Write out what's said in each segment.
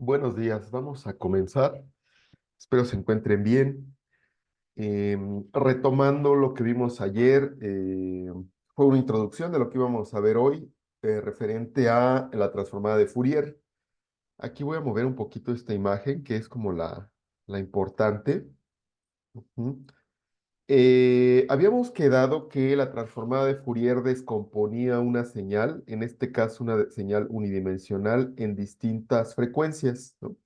Buenos días, vamos a comenzar. Espero se encuentren bien. Retomando lo que vimos ayer, fue una introducción de lo que íbamos a ver hoy, referente a la transformada de Fourier. Aquí voy a mover un poquito esta imagen, que es como la importante. Ujú. Habíamos quedado que la transformada de Fourier descomponía una señal, en este caso una señal unidimensional, en distintas frecuencias, ¿no?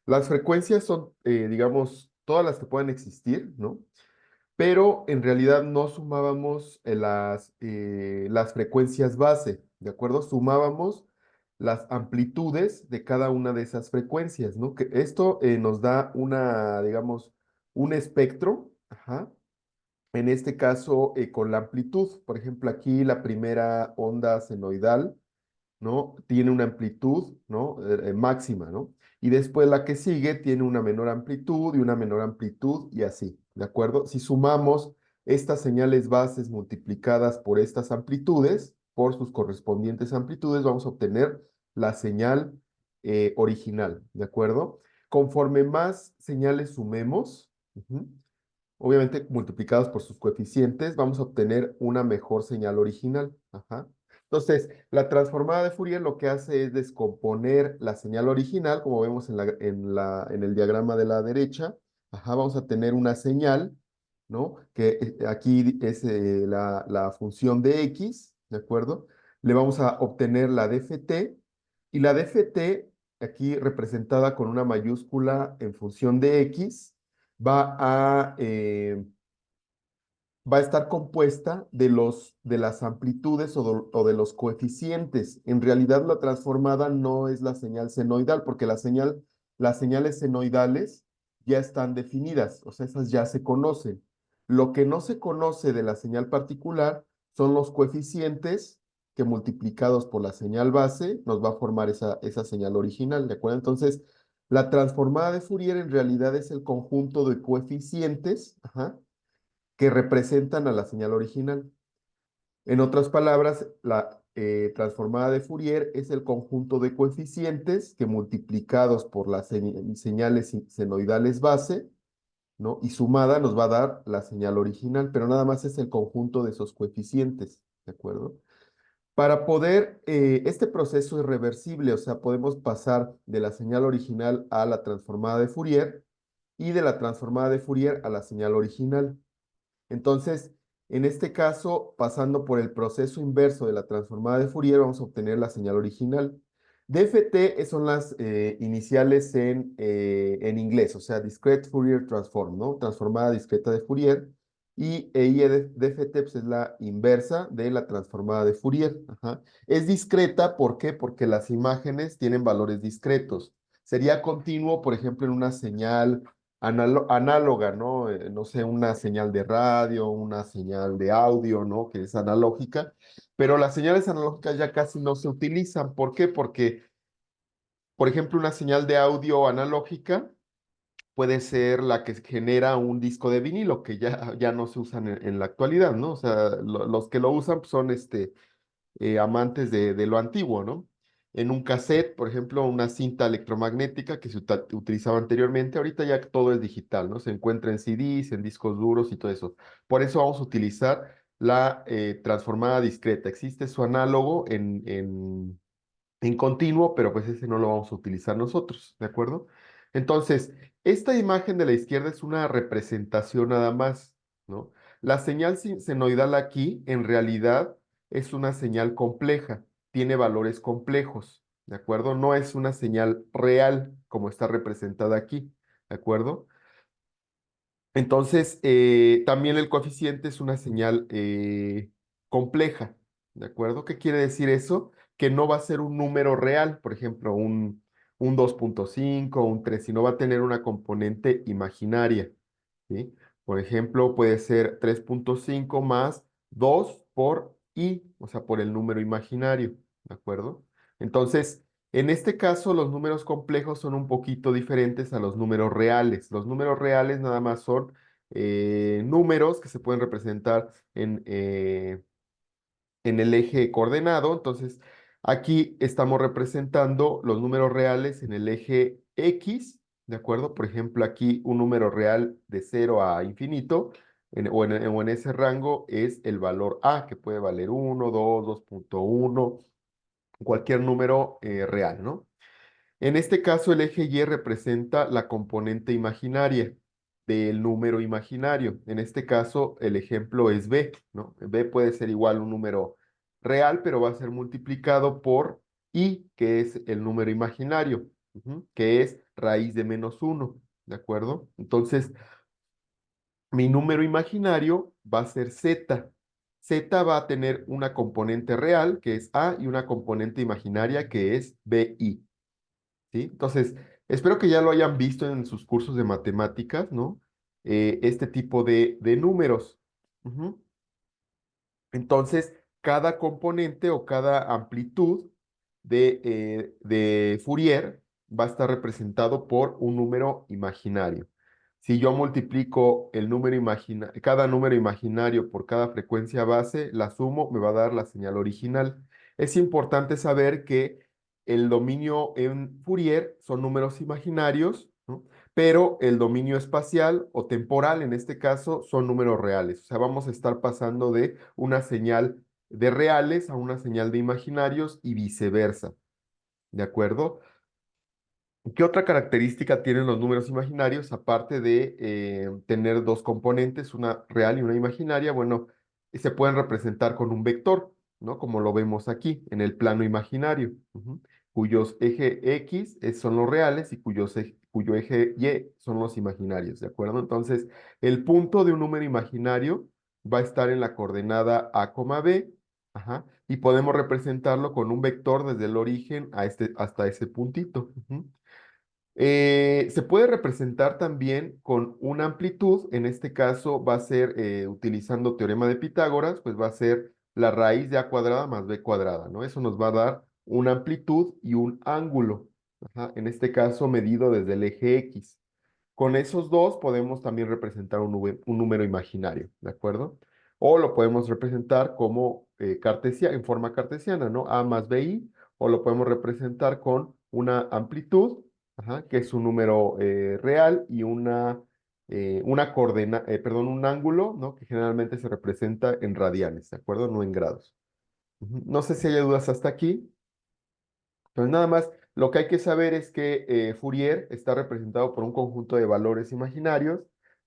Las frecuencias son, digamos, todas las que puedan existir, ¿no? Pero en realidad no sumábamos las frecuencias base, ¿de acuerdo? Sumábamos las amplitudes de cada una de esas frecuencias, ¿no? Que esto nos da digamos, un espectro, ajá, en este caso con la amplitud. Por ejemplo, aquí la primera onda senoidal, ¿no? Tiene una amplitud, ¿no? Máxima, ¿no? Y después la que sigue tiene una menor amplitud y una menor amplitud y así, ¿de acuerdo? Si sumamos estas señales bases multiplicadas por estas amplitudes, por sus correspondientes amplitudes, vamos a obtener la señal original, ¿de acuerdo? Conforme más señales sumemos, obviamente multiplicadas por sus coeficientes, vamos a obtener una mejor señal original. Ajá. Entonces, la transformada de Fourier lo que hace es descomponer la señal original, como vemos en el diagrama de la derecha. Ajá, vamos a tener una señal, ¿no? Que aquí es la función de x, ¿de acuerdo? Le vamos a obtener la dft, y la dft, aquí representada con una mayúscula en función de x, va va a estar compuesta de las amplitudes o de los coeficientes. En realidad, la transformada no es la señal senoidal, porque las señales senoidales ya están definidas, o sea, esas ya se conocen. Lo que no se conoce de la señal particular son los coeficientes que multiplicados por la señal base nos va a formar esa señal original, ¿de acuerdo? Entonces, la transformada de Fourier en realidad es el conjunto de coeficientes, ajá, que representan a la señal original. En otras palabras, la transformada de Fourier es el conjunto de coeficientes que multiplicados por las señales senoidales base, ¿no? Y sumada nos va a dar la señal original, pero nada más es el conjunto de esos coeficientes, ¿de acuerdo? Para poder, este proceso es reversible, o sea, podemos pasar de la señal original a la transformada de Fourier y de la transformada de Fourier a la señal original. Entonces, en este caso, pasando por el proceso inverso de la transformada de Fourier, vamos a obtener la señal original. DFT son las iniciales en inglés, o sea, Discrete Fourier Transform, ¿no? Transformada discreta de Fourier. Y DFT pues, es la inversa de la transformada de Fourier. Ajá. Es discreta, ¿por qué? Porque las imágenes tienen valores discretos. Sería continuo, por ejemplo, en una señal análoga, ¿no? No sé, una señal de radio, una señal de audio, ¿no? Que es analógica, pero las señales analógicas ya casi no se utilizan. ¿Por qué? Porque, por ejemplo, una señal de audio analógica puede ser la que genera un disco de vinilo, que ya no se usan en la actualidad, ¿no? O sea, los que lo usan pues, son amantes de lo antiguo, ¿no? En un cassette, por ejemplo, una cinta electromagnética que se utilizaba anteriormente, ahorita ya todo es digital, ¿no? Se encuentra en CDs, en discos duros y todo eso. Por eso vamos a utilizar la transformada discreta. Existe su análogo en continuo, pero pues ese no lo vamos a utilizar nosotros, ¿de acuerdo? Entonces, esta imagen de la izquierda es una representación nada más, ¿no? La señal senoidal aquí, en realidad, es una señal compleja, tiene valores complejos, ¿de acuerdo? No es una señal real como está representada aquí, ¿de acuerdo? Entonces, también el coeficiente es una señal compleja, ¿de acuerdo? ¿Qué quiere decir eso? Que no va a ser un número real, por ejemplo, un 2,5, un 3, sino va a tener una componente imaginaria, ¿sí? Por ejemplo, puede ser 3,5 más 2 por i, o sea, por el número imaginario, ¿de acuerdo? Entonces, en este caso, los números complejos son un poquito diferentes a los números reales. Los números reales nada más son números que se pueden representar en el eje coordenado. Entonces, Aquí estamos representando los números reales en el eje X, ¿de acuerdo? Por ejemplo, aquí un número real de 0 a infinito, o en ese rango es el valor A, que puede valer 1, 2, 2.1, cualquier número real, ¿no? En este caso, el eje Y representa la componente imaginaria del número imaginario. En este caso, el ejemplo es B, ¿no? B puede ser igual a un número real, pero va a ser multiplicado por I, que es el número imaginario, que es raíz de -1, ¿de acuerdo? Entonces, mi número imaginario va a ser Z. Z va a tener una componente real, que es A, y una componente imaginaria, que es BI. ¿Sí? Entonces, espero que ya lo hayan visto en sus cursos de matemáticas, ¿no? Este tipo de números. Ujú. Entonces, cada componente o cada amplitud de Fourier va a estar representado por un número imaginario. Si yo multiplico cada número imaginario por cada frecuencia base, la sumo, me va a dar la señal original. Es importante saber que el dominio en Fourier son números imaginarios, ¿no? Pero el dominio espacial o temporal, en este caso, son números reales. O sea, vamos a estar pasando de una señal de reales a una señal de imaginarios y viceversa. ¿De acuerdo? ¿Qué otra característica tienen los números imaginarios, aparte de tener dos componentes, una real y una imaginaria? Bueno, se pueden representar con un vector, ¿no? Como lo vemos aquí, en el plano imaginario, cuyos eje X son los reales y cuyo eje Y son los imaginarios, ¿de acuerdo? Entonces, el punto de un número imaginario va a estar en la coordenada A, B, y podemos representarlo con un vector desde el origen hasta ese puntito. Se puede representar también con una amplitud, en este caso va a ser, utilizando teorema de Pitágoras, pues va a ser la raíz de a cuadrada más b cuadrada, ¿no? Eso nos va a dar una amplitud y un ángulo, en este caso medido desde el eje X. Con esos dos podemos también representar un número imaginario, ¿de acuerdo? O lo podemos representar como en forma cartesiana, ¿no? A más BI, o lo podemos representar con una amplitud, que es un número real, y perdón, un ángulo, ¿no? Que generalmente se representa en radianes, ¿de acuerdo? No en grados. No sé si hay dudas hasta aquí. Entonces, nada más, lo que hay que saber es que Fourier está representado por un conjunto de valores imaginarios,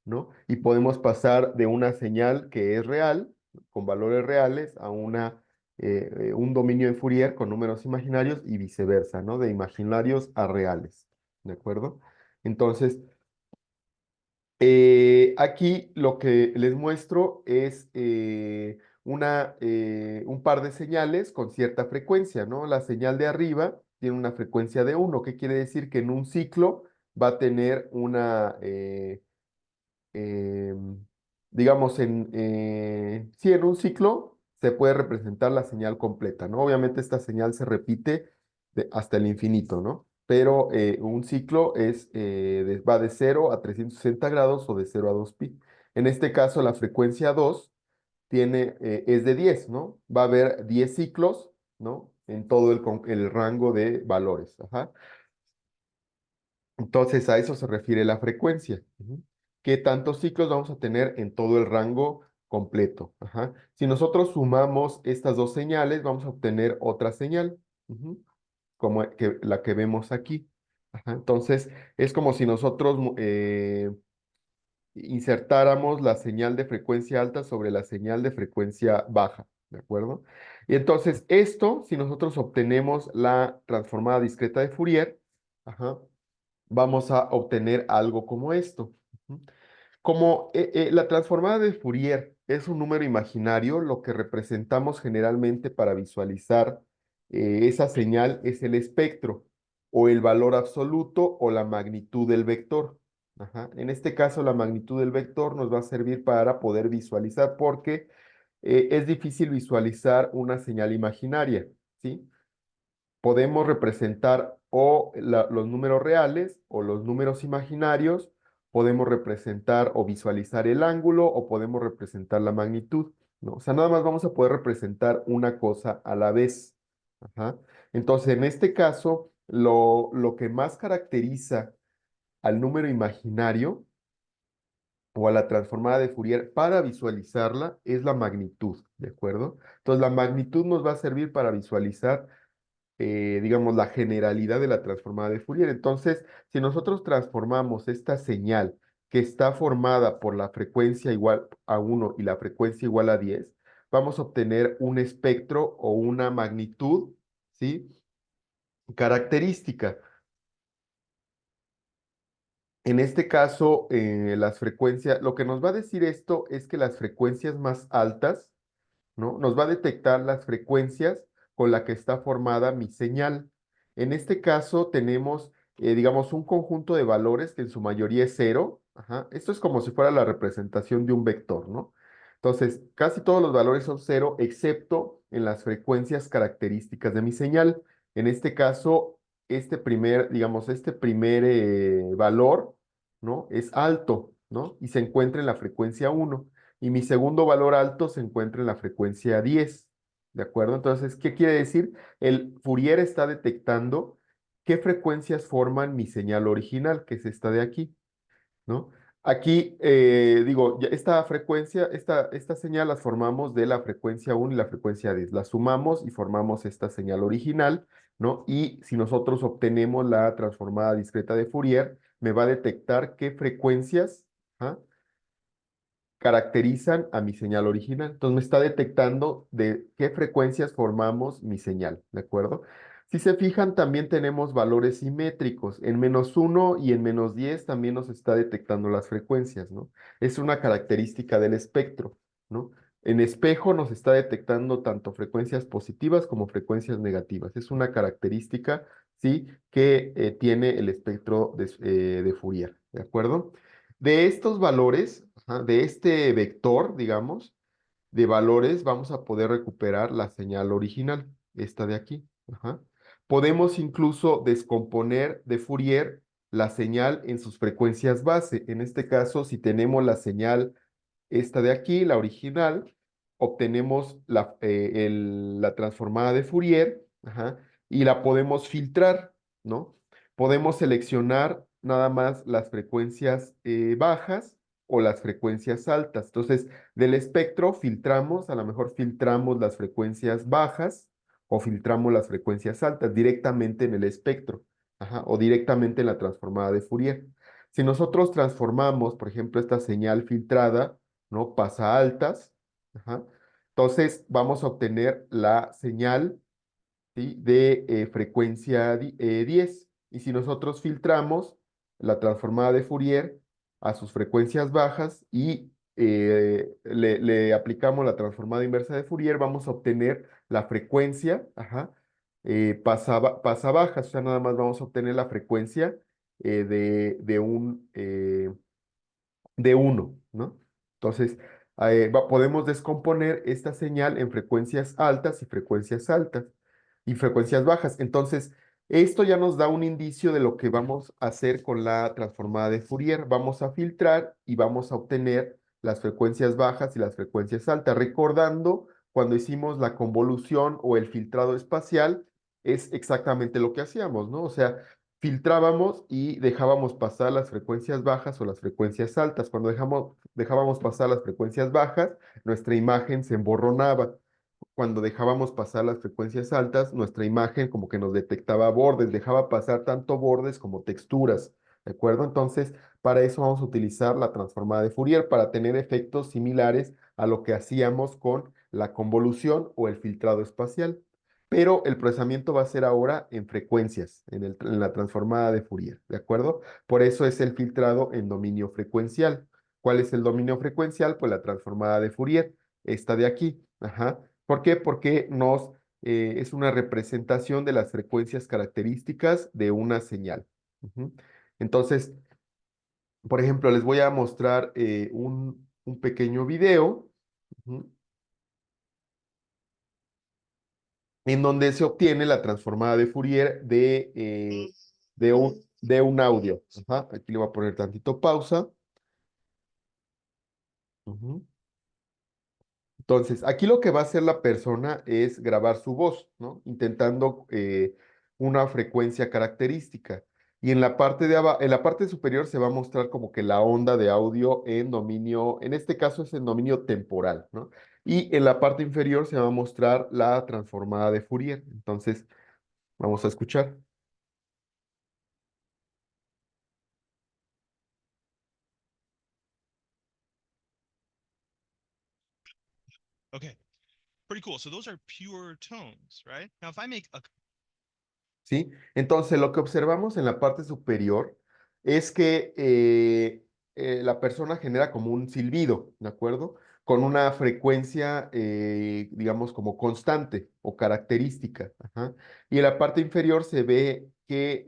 ¿no? Y podemos pasar de una señal que es real, con valores reales, a un dominio de Fourier con números imaginarios y viceversa, ¿no? De imaginarios a reales, ¿de acuerdo? Entonces, aquí lo que les muestro es un par de señales con cierta frecuencia, ¿no? La señal de arriba tiene una frecuencia de 1, que quiere decir que en un ciclo va a tener eh, digamos, sí, en un ciclo se puede representar la señal completa, ¿no? Obviamente esta señal se repite hasta el infinito, ¿no? Pero un ciclo va de 0 a 360 grados o de 0 a 2π. En este caso, la frecuencia 2 es de 10, ¿no? Va a haber 10 ciclos, ¿no? En todo el rango de valores. Entonces, a eso se refiere la frecuencia. ¿Qué tantos ciclos vamos a tener en todo el rango completo? Si nosotros sumamos estas dos señales, vamos a obtener otra señal, como la que vemos aquí. Entonces, es como si nosotros insertáramos la señal de frecuencia alta sobre la señal de frecuencia baja, ¿de acuerdo? Y entonces, si nosotros obtenemos la transformada discreta de Fourier, ajá, vamos a obtener algo como esto. Como la transformada de Fourier es un número imaginario, lo que representamos generalmente para visualizar esa señal es el espectro, o el valor absoluto, o la magnitud del vector. En este caso, la magnitud del vector nos va a servir para poder visualizar, porque es difícil visualizar una señal imaginaria, ¿sí? Podemos representar los números reales o los números imaginarios, podemos representar o visualizar el ángulo, o podemos representar la magnitud, ¿no? O sea, nada más vamos a poder representar una cosa a la vez. Ajá. Entonces, en este caso, lo que más caracteriza al número imaginario o a la transformada de Fourier para visualizarla es la magnitud, ¿de acuerdo? Entonces, la magnitud nos va a servir para visualizar, digamos, la generalidad de la transformada de Fourier. Entonces, si nosotros transformamos esta señal que está formada por la frecuencia igual a 1 y la frecuencia igual a 10, vamos a obtener un espectro o una magnitud, ¿sí? Característica. En este caso, las frecuencias, lo que nos va a decir esto es que las frecuencias más altas, ¿no? Nos va a detectar las frecuencias con la que está formada mi señal. En este caso tenemos, digamos, un conjunto de valores que en su mayoría es cero. Ajá. Esto es como si fuera la representación de un vector, ¿no? Entonces, casi todos los valores son cero, excepto en las frecuencias características de mi señal. En este caso, digamos, este primer valor, ¿no? Es alto, ¿no? Y se encuentra en la frecuencia 1 y mi segundo valor alto se encuentra en la frecuencia 10, ¿de acuerdo? Entonces, ¿qué quiere decir? El Fourier está detectando qué frecuencias forman mi señal original, que es esta de aquí, ¿no? Aquí, digo, esta frecuencia, esta señal las formamos de la frecuencia 1 y la frecuencia 10. La sumamos y formamos esta señal original, ¿no? Y si nosotros obtenemos la transformada discreta de Fourier, me va a detectar qué frecuencias, ¿ah? Caracterizan a mi señal original. Entonces me está detectando de qué frecuencias formamos mi señal, ¿de acuerdo? Si se fijan, también tenemos valores simétricos. En -1 y en -10 también nos está detectando las frecuencias, ¿no? Es una característica del espectro, ¿no? En espejo nos está detectando tanto frecuencias positivas como frecuencias negativas. Es una característica, ¿sí? Que tiene el espectro de Fourier, ¿de acuerdo? De estos valores, ajá, de este vector, digamos, de valores, vamos a poder recuperar la señal original, esta de aquí. Ajá. Podemos incluso descomponer de Fourier la señal en sus frecuencias base. En este caso, si tenemos la señal esta de aquí, la original, obtenemos la transformada de Fourier, ajá, y la podemos filtrar, ¿no? Podemos seleccionar nada más las frecuencias bajas o las frecuencias altas. Entonces, del espectro filtramos, a lo mejor filtramos las frecuencias bajas o filtramos las frecuencias altas directamente en el espectro, ajá, o directamente en la transformada de Fourier. Si nosotros transformamos, por ejemplo, esta señal filtrada, ¿no? Pasa altas. Ajá. Entonces vamos a obtener la señal, ¿sí? De frecuencia 10. Y si nosotros filtramos la transformada de Fourier a sus frecuencias bajas y le aplicamos la transformada inversa de Fourier, vamos a obtener la frecuencia, ajá, pasa bajas, o sea, nada más vamos a obtener la frecuencia de uno, ¿no? Entonces, podemos descomponer esta señal en frecuencias altas y frecuencias bajas. Entonces, esto ya nos da un indicio de lo que vamos a hacer con la transformada de Fourier. Vamos a filtrar y vamos a obtener las frecuencias bajas y las frecuencias altas. Recordando, cuando hicimos la convolución o el filtrado espacial, es exactamente lo que hacíamos, ¿no? O sea, filtrábamos y dejábamos pasar las frecuencias bajas o las frecuencias altas. Cuando dejábamos pasar las frecuencias bajas, nuestra imagen se emborronaba. Cuando dejábamos pasar las frecuencias altas, nuestra imagen como que nos detectaba bordes, dejaba pasar tanto bordes como texturas, ¿de acuerdo? Entonces, para eso vamos a utilizar la transformada de Fourier para tener efectos similares a lo que hacíamos con la convolución o el filtrado espacial. Pero el procesamiento va a ser ahora en frecuencias, en la transformada de Fourier, ¿de acuerdo? Por eso es el filtrado en dominio frecuencial. ¿Cuál es el dominio frecuencial? Pues la transformada de Fourier, esta de aquí. Ajá. ¿Por qué? Porque es una representación de las frecuencias características de una señal. Ujú. Entonces, por ejemplo, les voy a mostrar un pequeño video, ujú, en donde se obtiene la transformada de Fourier de un audio. Ajá. Aquí le voy a poner tantito pausa. Ujú. Entonces, aquí lo que va a hacer la persona es grabar su voz, ¿no? Intentando una frecuencia característica. Y en la parte en la parte superior se va a mostrar como que la onda de audio en dominio, en este caso es en dominio temporal, ¿no? Y en la parte inferior se va a mostrar la transformada de Fourier. Entonces, vamos a escuchar. Okay, pretty cool. So those are pure tones, right? Now, if I make a ¿Sí? Entonces, lo que observamos en la parte superior es que la persona genera como un silbido, ¿de acuerdo? Con una frecuencia, digamos, como constante o característica. Ajá. Y en la parte inferior se ve que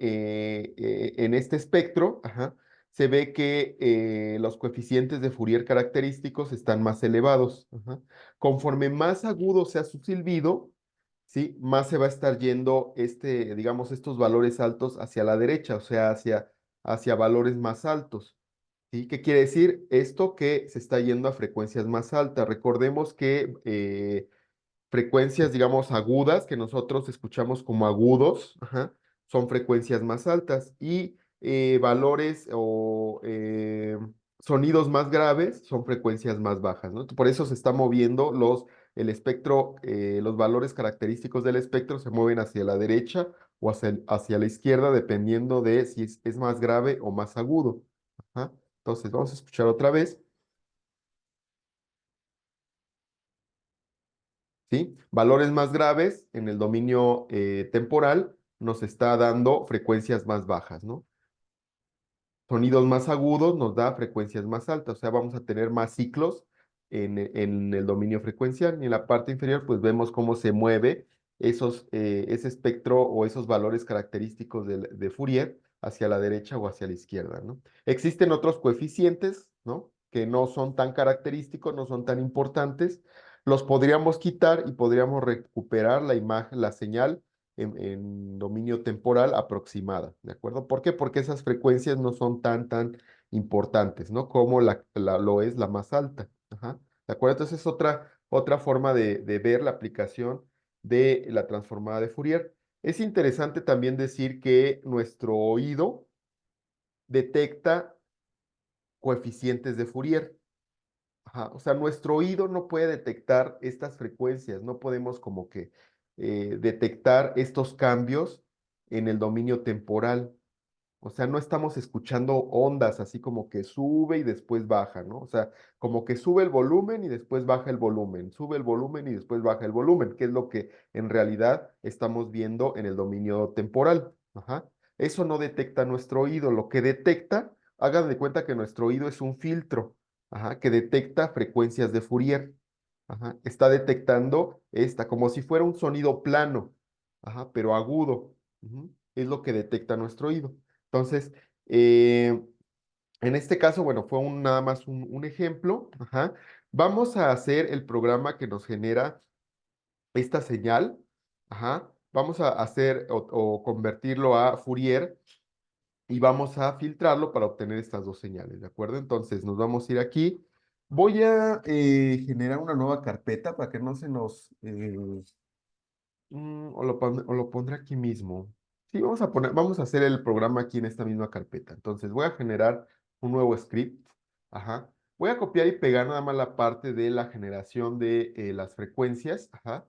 en este espectro, ajá, se ve que los coeficientes de Fourier característicos están más elevados. Ajá. Conforme más agudo sea su silbido, ¿sí? Más se va a estar yendo digamos, estos valores altos hacia la derecha, o sea, hacia valores más altos, ¿sí? ¿Qué quiere decir? Esto que se está yendo a frecuencias más altas. Recordemos que frecuencias, digamos, agudas, que nosotros escuchamos como agudos, ajá, son frecuencias más altas y valores o sonidos más graves son frecuencias más bajas, ¿no? Por eso se está moviendo el espectro, los valores característicos del espectro se mueven hacia la derecha o hacia la izquierda, dependiendo de si es más grave o más agudo. Ajá. Entonces, vamos a escuchar otra vez. ¿Sí? Valores más graves en el dominio temporal nos está dando frecuencias más bajas, ¿no? Sonidos más agudos nos da frecuencias más altas, o sea, vamos a tener más ciclos en el dominio frecuencial. Y en la parte inferior, pues vemos cómo se mueve ese espectro o esos valores característicos de Fourier hacia la derecha o hacia la izquierda, ¿no? Existen otros coeficientes, ¿no? Que no son tan característicos, no son tan importantes. Los podríamos quitar y podríamos recuperar la imagen, la señal en dominio temporal aproximada, ¿de acuerdo? ¿Por qué? Porque esas frecuencias no son tan importantes, ¿no? Como lo es la más alta. Ajá, ¿de acuerdo? Entonces es otra forma de ver la aplicación de la transformada de Fourier. Es interesante también decir que nuestro oído detecta coeficientes de Fourier. Ajá, o sea, nuestro oído no puede detectar estas frecuencias, no podemos como que detectar estos cambios en el dominio temporal. O sea, no estamos escuchando ondas así como que sube y después baja, ¿no? O sea, como que sube el volumen y después baja el volumen, sube el volumen y después baja el volumen, que es lo que en realidad estamos viendo en el dominio temporal. Ajá. Eso no detecta nuestro oído. Lo que detecta, hagan de cuenta que nuestro oído es un filtro, ajá, que detecta frecuencias de Fourier. Ajá. Está detectando como si fuera un sonido plano, ajá, pero agudo. Ujú. Es lo que detecta nuestro oído. Entonces, en este caso, bueno, fue nada más un ejemplo. Ajá. Vamos a hacer el programa que nos genera esta señal. Ajá. Vamos a hacer o convertirlo a Fourier y vamos a filtrarlo para obtener estas dos señales, ¿de acuerdo? Entonces, nos vamos a ir aquí. Voy a generar una nueva carpeta para que no se nos o lo pondré aquí mismo. Sí, vamos a hacer el programa aquí en esta misma carpeta. Entonces voy a generar un nuevo script. Ajá. Voy a copiar y pegar nada más la parte de la generación de las frecuencias. Ajá.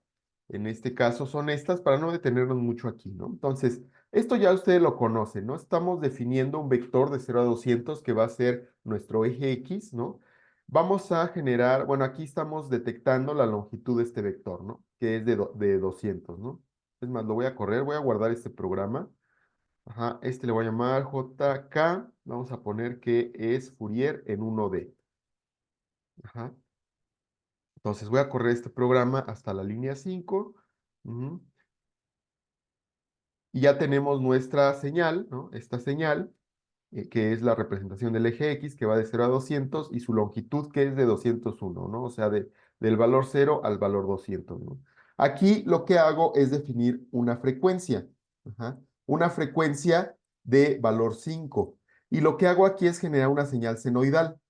En este caso son estas para no detenernos mucho aquí, ¿no? Entonces, esto ya ustedes lo conocen, ¿no? Estamos definiendo un vector de 0 a 200 que va a ser nuestro eje X, ¿no? Vamos a generar, bueno, aquí estamos detectando la longitud de este vector, ¿no? Que es de 200, ¿no? Es más, lo voy a correr, voy a guardar este programa. Ajá, este le voy a llamar JK. Vamos a poner que es Fourier en 1D. Ajá. Entonces voy a correr este programa hasta la línea 5. Ujú. Y ya tenemos nuestra señal, ¿no? Esta señal, que es la representación del eje X, que va de 0 a 200, y su longitud, que es de 201, ¿no? O sea, del valor 0 al valor 200, ¿no? Aquí lo que hago es definir una frecuencia, ajá, una frecuencia de valor 5. Y lo que hago aquí es generar una señal senoidal,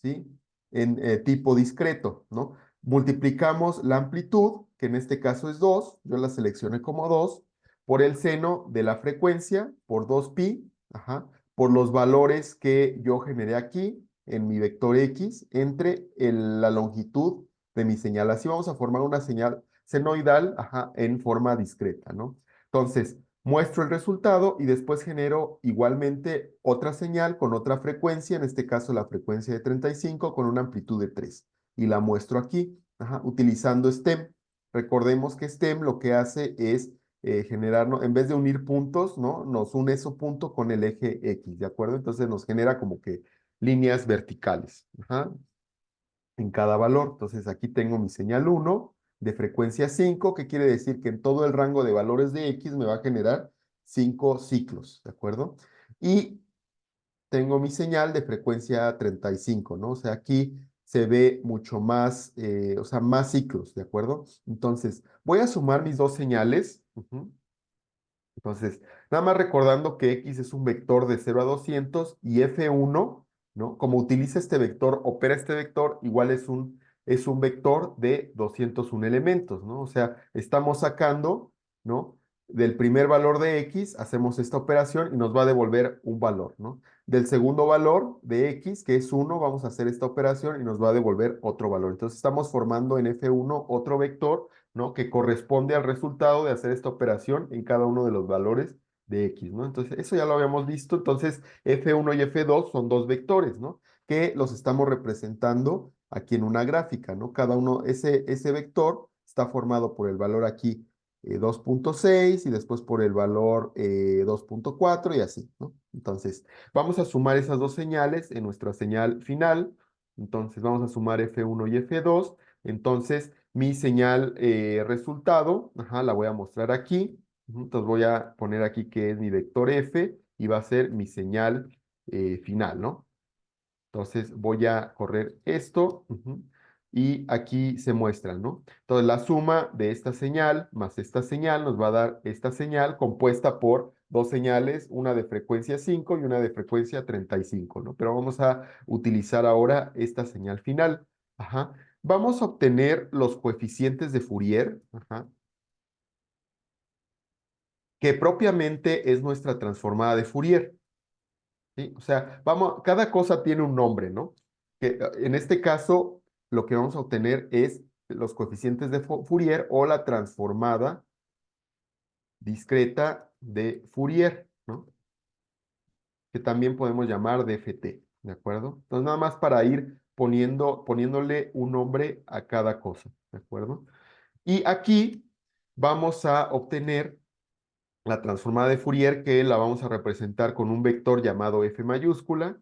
¿sí? En tipo discreto, ¿no? Multiplicamos la amplitud, que en este caso es 2, yo la seleccioné como 2, por el seno de la frecuencia, por 2pi, ajá, por los valores que yo generé aquí en mi vector X entre la longitud de mi señal. Así vamos a formar una señal senoidal, ajá, en forma discreta, ¿no? Entonces, muestro el resultado y después genero igualmente otra señal con otra frecuencia, en este caso la frecuencia de 35 con una amplitud de 3 y la muestro aquí, ajá, utilizando STEM. Recordemos que STEM lo que hace es generar, ¿no? En vez de unir puntos, ¿no? Nos une ese punto con el eje X, ¿de acuerdo? Entonces nos genera como que líneas verticales, ajá, en cada valor. Entonces aquí tengo mi señal 1 de frecuencia 5, que quiere decir que en todo el rango de valores de X me va a generar 5 ciclos, ¿de acuerdo? Y tengo mi señal de frecuencia 35, ¿no? O sea, aquí se ve mucho más, o sea, más ciclos, ¿de acuerdo? Entonces, voy a sumar mis dos señales. Entonces, nada más recordando que X es un vector de 0 a 200 y F1, ¿no? Como utiliza este vector, opera este vector, igual es un vector de 201 elementos, ¿no? O sea, estamos sacando, ¿no? Del primer valor de X, hacemos esta operación y nos va a devolver un valor, ¿no? Del segundo valor de X, que es 1, vamos a hacer esta operación y nos va a devolver otro valor. Entonces, estamos formando en F1 otro vector, ¿no? Que corresponde al resultado de hacer esta operación en cada uno de los valores de X, ¿no? Entonces, eso ya lo habíamos visto. Entonces, F1 y F2 son dos vectores, ¿no? Que los estamos representando aquí en una gráfica, ¿no? Cada uno, ese vector está formado por el valor aquí 2.6 y después por el valor 2.4 y así, ¿no? Entonces, vamos a sumar esas dos señales en nuestra señal final. Entonces, vamos a sumar F1 y F2. Entonces, mi señal resultado, ajá, la voy a mostrar aquí. Entonces voy a poner aquí que es mi vector F y va a ser mi señal final, ¿no? Entonces voy a correr esto y aquí se muestran, ¿no? Entonces la suma de esta señal más esta señal nos va a dar esta señal compuesta por dos señales, una de frecuencia 5 y una de frecuencia 35, ¿no? Pero vamos a utilizar ahora esta señal final. Ajá. Vamos a obtener los coeficientes de Fourier, ajá, que propiamente es nuestra transformada de Fourier. ¿Sí? O sea, vamos, cada cosa tiene un nombre, ¿no? Que, en este caso, lo que vamos a obtener es los coeficientes de Fourier o la transformada discreta de Fourier, ¿no? Que también podemos llamar DFT, ¿de acuerdo? Entonces, nada más para ir poniéndole un nombre a cada cosa, ¿de acuerdo? Y aquí vamos a obtener la transformada de Fourier, que la vamos a representar con un vector llamado f mayúscula,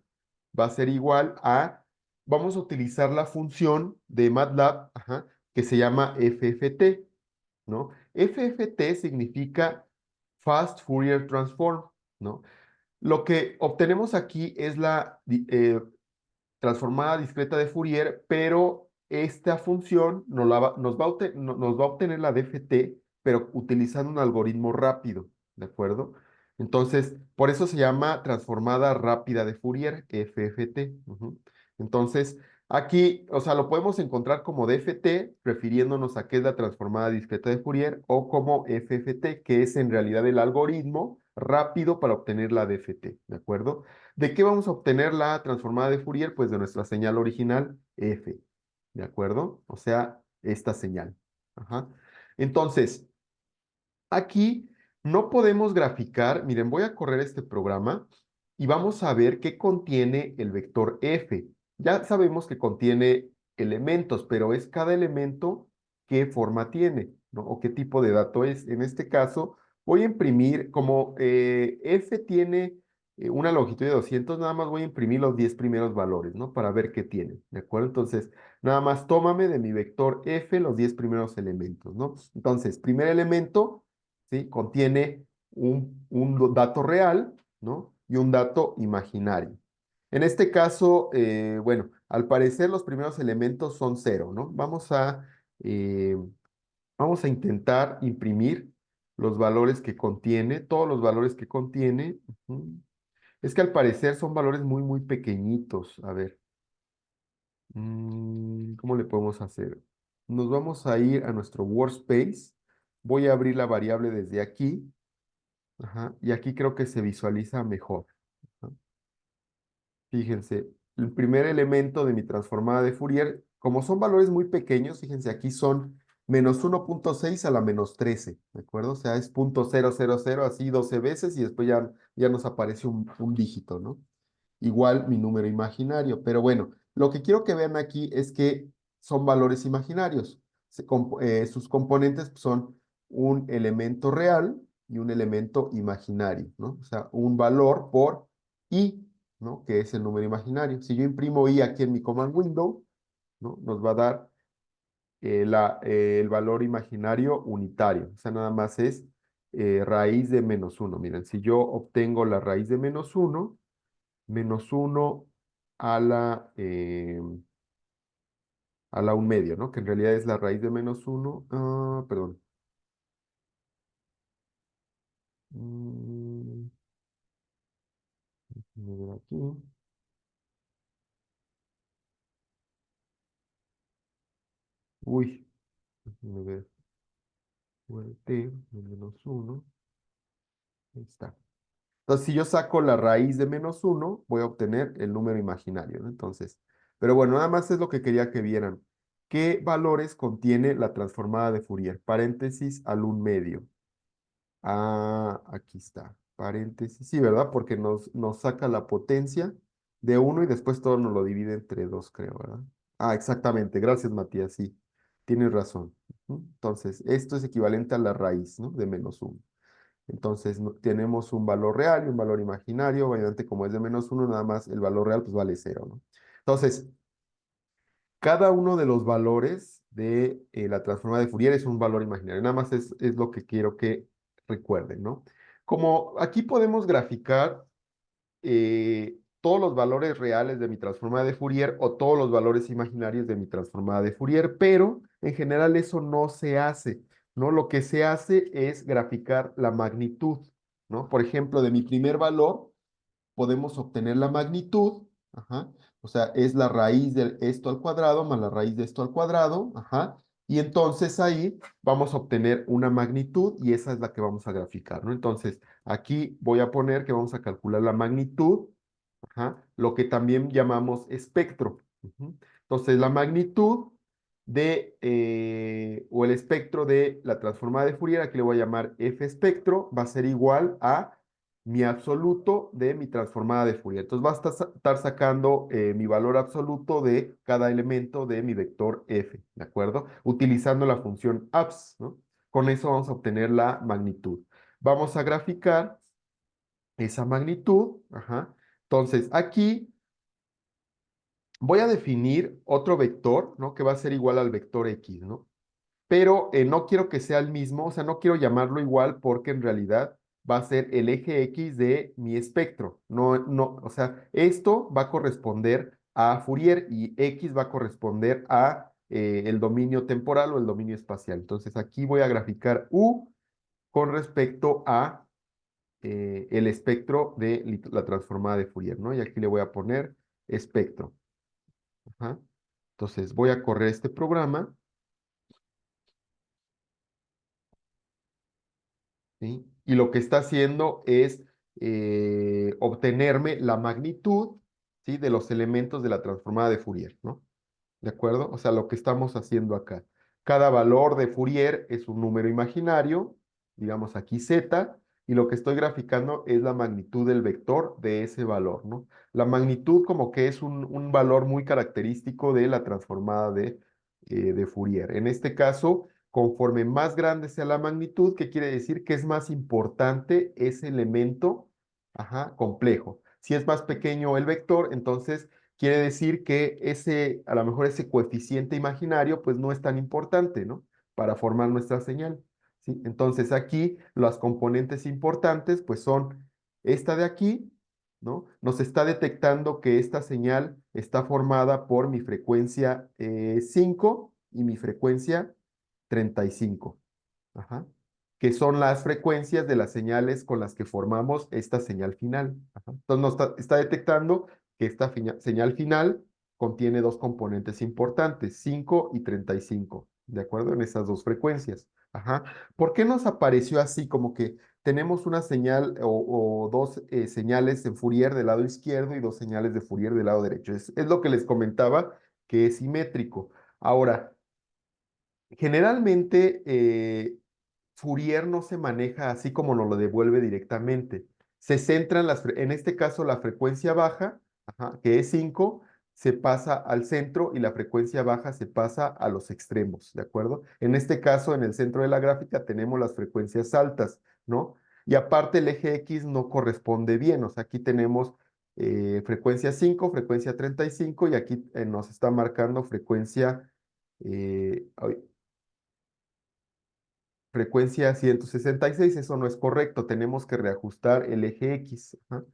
va a ser igual a, vamos a utilizar la función de MATLAB, ajá, que se llama FFT, ¿no? FFT significa Fast Fourier Transform, ¿no? Lo que obtenemos aquí es la transformada discreta de Fourier, pero esta función nos va a obtener la DFT, pero utilizando un algoritmo rápido, ¿de acuerdo? Entonces, por eso se llama transformada rápida de Fourier, FFT. Entonces, aquí, o sea, lo podemos encontrar como DFT, refiriéndonos a qué es la transformada discreta de Fourier, o como FFT, que es en realidad el algoritmo rápido para obtener la DFT, ¿de acuerdo? ¿De qué vamos a obtener la transformada de Fourier? Pues de nuestra señal original f, ¿de acuerdo? O sea, esta señal. Ajá. Entonces, aquí no podemos graficar. Miren, voy a correr este programa y vamos a ver qué contiene el vector f. Ya sabemos que contiene elementos, pero es cada elemento qué forma tiene, ¿no? O qué tipo de dato es. En este caso, voy a imprimir, como f tiene una longitud de 200, nada más voy a imprimir los 10 primeros valores, ¿no? Para ver qué tiene, ¿de acuerdo? Entonces, nada más tómame de mi vector f los 10 primeros elementos, ¿no? Entonces, primer elemento, ¿sí? Contiene un dato real, ¿no? Y un dato imaginario. En este caso, bueno, al parecer los primeros elementos son cero, ¿no? Eh, vamos a intentar imprimir los valores que contiene, todos los valores que contiene. Es que al parecer son valores muy, muy pequeñitos. A ver, ¿cómo le podemos hacer? nos vamos a ir a nuestro workspace. Voy a abrir la variable desde aquí. Ajá, y aquí creo que se visualiza mejor. Ajá. Fíjense, el primer elemento de mi transformada de Fourier, como son valores muy pequeños, fíjense, aquí son -1.6 a la -13, ¿de acuerdo? O sea, es 0.000 así 12 veces y después ya nos aparece un dígito, ¿no? Igual mi número imaginario. Pero bueno, lo que quiero que vean aquí es que son valores imaginarios. Sus componentes son un elemento real y un elemento imaginario, ¿no? O sea, un valor por i, ¿no? Que es el número imaginario. Si yo imprimo i aquí en mi command window, ¿no? Nos va a dar el valor imaginario unitario. O sea, nada más es raíz de -1. Miren, si yo obtengo la raíz de -1, -1 a la 1/2, ¿no? Que en realidad es la raíz de -1. Perdón. Mm, déjenme ver aquí. Uy, déjenme ver. T de -1. Ahí está. Entonces, si yo saco la raíz de -1, voy a obtener el número imaginario, ¿no? Entonces, pero bueno, nada más es lo que quería que vieran. ¿Qué valores contiene la transformada de Fourier? Paréntesis al 1/2. Aquí está, paréntesis. Sí, ¿verdad? Porque nos saca la potencia de 1 y después todo nos lo divide entre 2, creo, ¿verdad? Exactamente. Gracias, Matías. Sí, tienes razón. Ujú. Entonces, esto es equivalente a la raíz, ¿no? De -1. Entonces, tenemos un valor real y un valor imaginario. Obviamente, como es de -1, nada más el valor real pues vale 0, ¿no? Entonces, cada uno de los valores de la transformada de Fourier es un valor imaginario. Nada más es lo que quiero que recuerden, ¿no? Como aquí podemos graficar todos los valores reales de mi transformada de Fourier o todos los valores imaginarios de mi transformada de Fourier, pero en general eso no se hace, ¿no? Lo que se hace es graficar la magnitud, ¿no? Por ejemplo, de mi primer valor, podemos obtener la magnitud, ajá, o sea, es la raíz de esto al cuadrado más la raíz de esto al cuadrado, ajá, y entonces ahí vamos a obtener una magnitud y esa es la que vamos a graficar, ¿no? Entonces, aquí voy a poner que vamos a calcular la magnitud, ajá, lo que también llamamos espectro. Ujú. Entonces, la magnitud o el espectro de la transformada de Fourier, aquí le voy a llamar f espectro, va a ser igual a mi absoluto de mi transformada de Fourier. Entonces va a estar sacando mi valor absoluto de cada elemento de mi vector f, ¿de acuerdo? Utilizando la función abs, ¿no? Con eso vamos a obtener la magnitud. Vamos a graficar esa magnitud, ajá. Entonces aquí voy a definir otro vector, ¿no? Que va a ser igual al vector x, ¿no? Pero no quiero que sea el mismo, o sea, no quiero llamarlo igual porque en realidad va a ser el eje X de mi espectro. No, no, o sea, esto va a corresponder a Fourier y X va a corresponder a el dominio temporal o el dominio espacial. Entonces aquí voy a graficar U con respecto a el espectro de la transformada de Fourier, ¿no? Y aquí le voy a poner espectro. Ajá. Entonces voy a correr este programa. ¿Sí? Y lo que está haciendo es obtenerme la magnitud, ¿sí? De los elementos de la transformada de Fourier, ¿no? ¿De acuerdo? O sea, lo que estamos haciendo acá. Cada valor de Fourier es un número imaginario, digamos aquí z, y lo que estoy graficando es la magnitud del vector de ese valor, ¿no? La magnitud como que es un valor muy característico de la transformada de Fourier. En este caso, conforme más grande sea la magnitud, ¿qué quiere decir? Que es más importante ese elemento, ajá, complejo. Si es más pequeño el vector, entonces quiere decir que a lo mejor ese coeficiente imaginario, pues no es tan importante, ¿no? Para formar nuestra señal, ¿sí? Entonces aquí las componentes importantes, pues son esta de aquí, ¿no? Nos está detectando que esta señal está formada por mi frecuencia 5 y mi frecuencia 35, ajá, que son las frecuencias de las señales con las que formamos esta señal final. Ajá. Entonces nos está detectando que señal final contiene dos componentes importantes, 5 y 35. ¿de acuerdo? En esas dos frecuencias. Ajá. ¿Por qué nos apareció así? Como que tenemos una señal o dos señales en Fourier del lado izquierdo y dos señales de Fourier del lado derecho. Es lo que les comentaba, que es simétrico. Ahora, generalmente, Fourier no se maneja así como nos lo devuelve directamente. Se centra en este caso, la frecuencia baja, ajá, que es 5, se pasa al centro y la frecuencia baja se pasa a los extremos, ¿de acuerdo? En este caso, en el centro de la gráfica tenemos las frecuencias altas, ¿no? Y aparte el eje X no corresponde bien, o sea, aquí tenemos frecuencia 5, frecuencia 35 y aquí nos está marcando frecuencia ay, frecuencia 166, eso no es correcto, tenemos que reajustar el eje X. Ajá.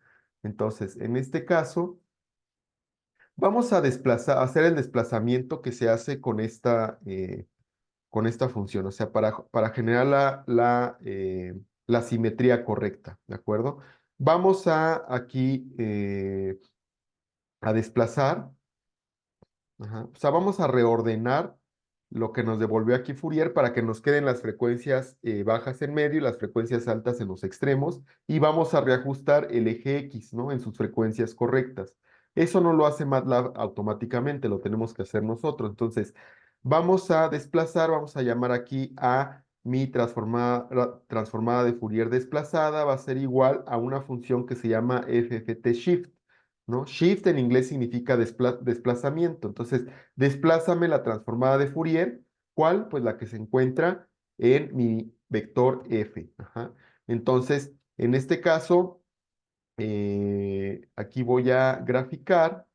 Entonces, en este caso, vamos a desplazar, hacer el desplazamiento que se hace con esta función, o sea, para generar la simetría correcta, ¿de acuerdo? Vamos a aquí a desplazar. Ajá. O sea, vamos a reordenar lo que nos devolvió aquí Fourier para que nos queden las frecuencias bajas en medio y las frecuencias altas en los extremos y vamos a reajustar el eje X, ¿no? En sus frecuencias correctas. Eso no lo hace MATLAB automáticamente, lo tenemos que hacer nosotros. Entonces, vamos a desplazar, vamos a llamar aquí a mi transformada de Fourier desplazada, va a ser igual a una función que se llama FFT Shift. ¿No? Shift en inglés significa desplazamiento. Entonces, desplázame la transformada de Fourier. ¿Cuál? Pues la que se encuentra en mi vector F. Ajá. Entonces, en este caso, aquí voy a graficar.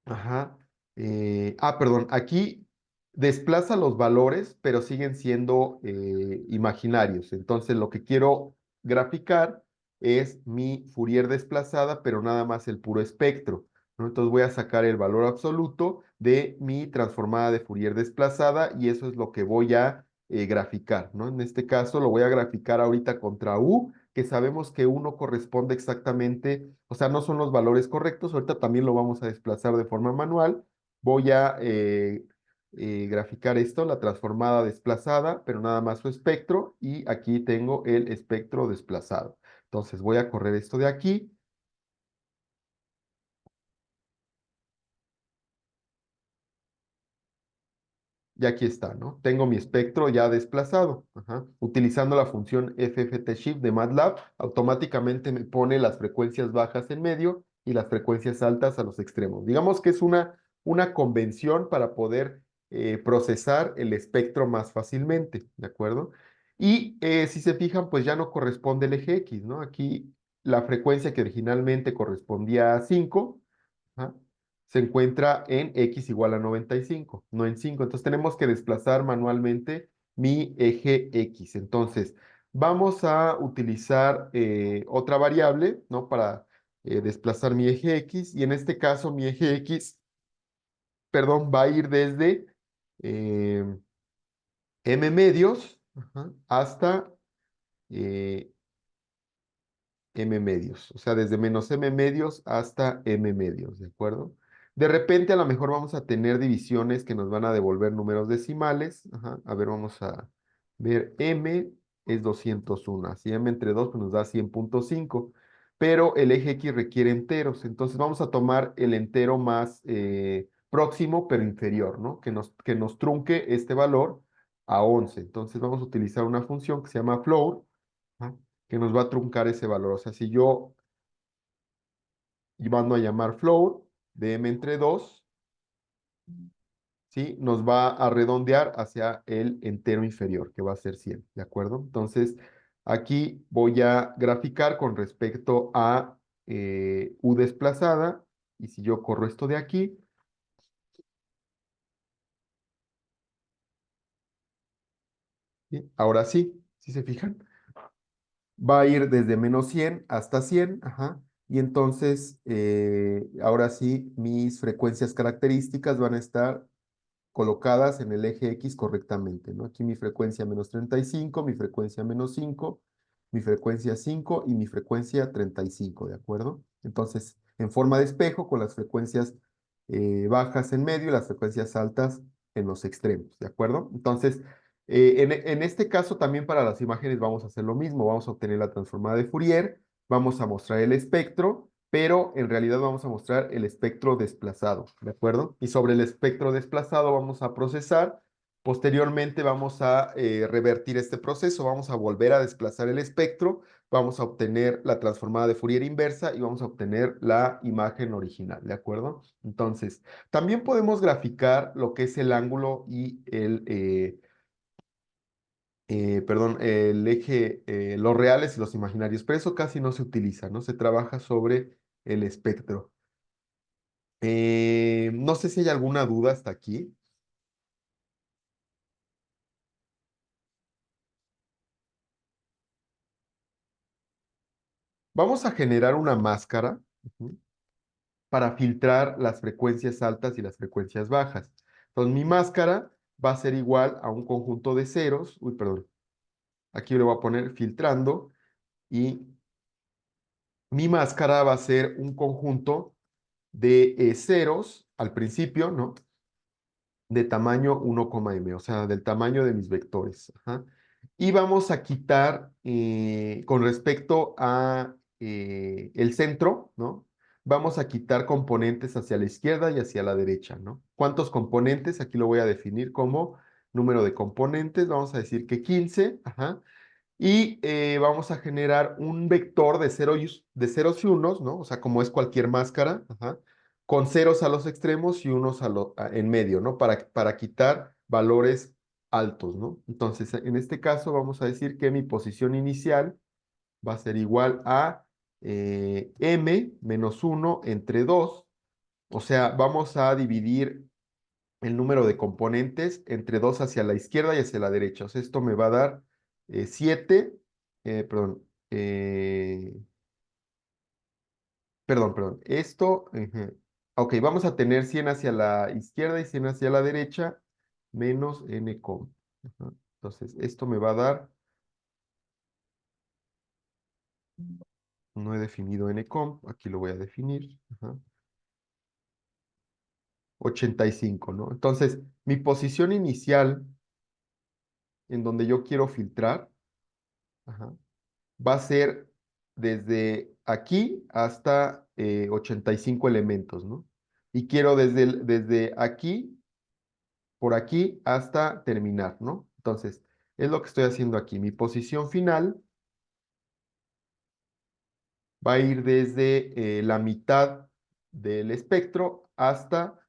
Ajá. Perdón, aquí desplaza los valores, pero siguen siendo imaginarios. Entonces, lo que quiero graficar es mi Fourier desplazada, pero nada más el puro espectro, ¿no? Entonces, voy a sacar el valor absoluto de mi transformada de Fourier desplazada y eso es lo que voy a graficar, ¿no? En este caso, lo voy a graficar ahorita contra U, que sabemos que uno corresponde exactamente, o sea, no son los valores correctos, ahorita también lo vamos a desplazar de forma manual. Voy a graficar esto, la transformada desplazada, pero nada más su espectro, y aquí tengo el espectro desplazado. Entonces voy a correr esto de aquí. Y aquí está, ¿no? Tengo mi espectro ya desplazado. Ajá. Utilizando la función FFT Shift de MATLAB, automáticamente me pone las frecuencias bajas en medio y las frecuencias altas a los extremos. Digamos que es una convención para poder procesar el espectro más fácilmente, ¿de acuerdo? Y si se fijan, pues ya no corresponde el eje X, ¿no? Aquí la frecuencia que originalmente correspondía a 5. Ajá, se encuentra en x igual a 95, no en 5. Entonces tenemos que desplazar manualmente mi eje x. Entonces vamos a utilizar otra variable, ¿no? Para desplazar mi eje x. Y en este caso mi eje x, perdón, va a ir desde eh, m medios, ajá, hasta eh, m medios, o sea, desde menos m medios hasta m medios, ¿de acuerdo? De repente a lo mejor vamos a tener divisiones que nos van a devolver números decimales. Ajá. A ver, vamos a ver, m es 201, así m entre 2 pues nos da 100.5, pero el eje X requiere enteros, entonces vamos a tomar el entero más próximo pero inferior, ¿no? Que nos trunque este valor a 11. Entonces vamos a utilizar una función que se llama float, ajá, que nos va a truncar ese valor. O sea, si yo mando a llamar float de m entre 2, ¿sí? Nos va a redondear hacia el entero inferior, que va a ser 100, ¿de acuerdo? Entonces, aquí voy a graficar con respecto a U desplazada, y si yo corro esto de aquí, ¿sí? Ahora sí, si se fijan, va a ir desde menos 100 hasta 100, ajá, y entonces, ahora sí, mis frecuencias características van a estar colocadas en el eje X correctamente, ¿no? Aquí mi frecuencia menos 35, mi frecuencia menos 5, mi frecuencia 5 y mi frecuencia 35, ¿de acuerdo? Entonces, en forma de espejo, con las frecuencias bajas en medio y las frecuencias altas en los extremos, ¿de acuerdo? Entonces, en este caso también para las imágenes vamos a hacer lo mismo, vamos a obtener la transformada de Fourier, vamos a mostrar el espectro, pero en realidad vamos a mostrar el espectro desplazado, ¿de acuerdo? Y sobre el espectro desplazado vamos a procesar. Posteriormente vamos a revertir este proceso, vamos a volver a desplazar el espectro, vamos a obtener la transformada de Fourier inversa y vamos a obtener la imagen original, ¿de acuerdo? Entonces, también podemos graficar lo que es el ángulo y perdón, el eje, los reales y los imaginarios, pero eso casi no se utiliza, ¿no? Se trabaja sobre el espectro. No sé si hay alguna duda hasta aquí. Vamos a generar una máscara para filtrar las frecuencias altas y las frecuencias bajas. Entonces, mi máscara va a ser igual a un conjunto de ceros. Uy, perdón. Aquí le voy a poner filtrando y mi máscara va a ser un conjunto de ceros al principio, ¿no? De tamaño 1,m, o sea, del tamaño de mis vectores. Ajá. Y vamos a quitar, con respecto a el centro, ¿no? Vamos a quitar componentes hacia la izquierda y hacia la derecha, ¿no? ¿Cuántos componentes? Aquí lo voy a definir como número de componentes. Vamos a decir que 15, ajá. Y vamos a generar un vector de, de ceros y unos, ¿no? O sea, como es cualquier máscara, ajá, con ceros a los extremos y unos en medio, ¿no? Para quitar valores altos, ¿no? Entonces, en este caso vamos a decir que mi posición inicial va a ser igual a m menos 1 entre 2. O sea, vamos a dividir el número de componentes entre 2 hacia la izquierda y hacia la derecha. O sea, esto me va a dar 7, perdón, perdón, esto, ok, vamos a tener 100 hacia la izquierda y 100 hacia la derecha, menos n com. Ajá. Entonces, esto me va a dar, no he definido n com, aquí lo voy a definir, ajá, 85, ¿no? Entonces, mi posición inicial en donde yo quiero filtrar, ajá, va a ser desde aquí hasta 85 elementos, ¿no? Y quiero desde aquí, por aquí, hasta terminar, ¿no? Entonces, es lo que estoy haciendo aquí. Mi posición final va a ir desde la mitad del espectro hasta,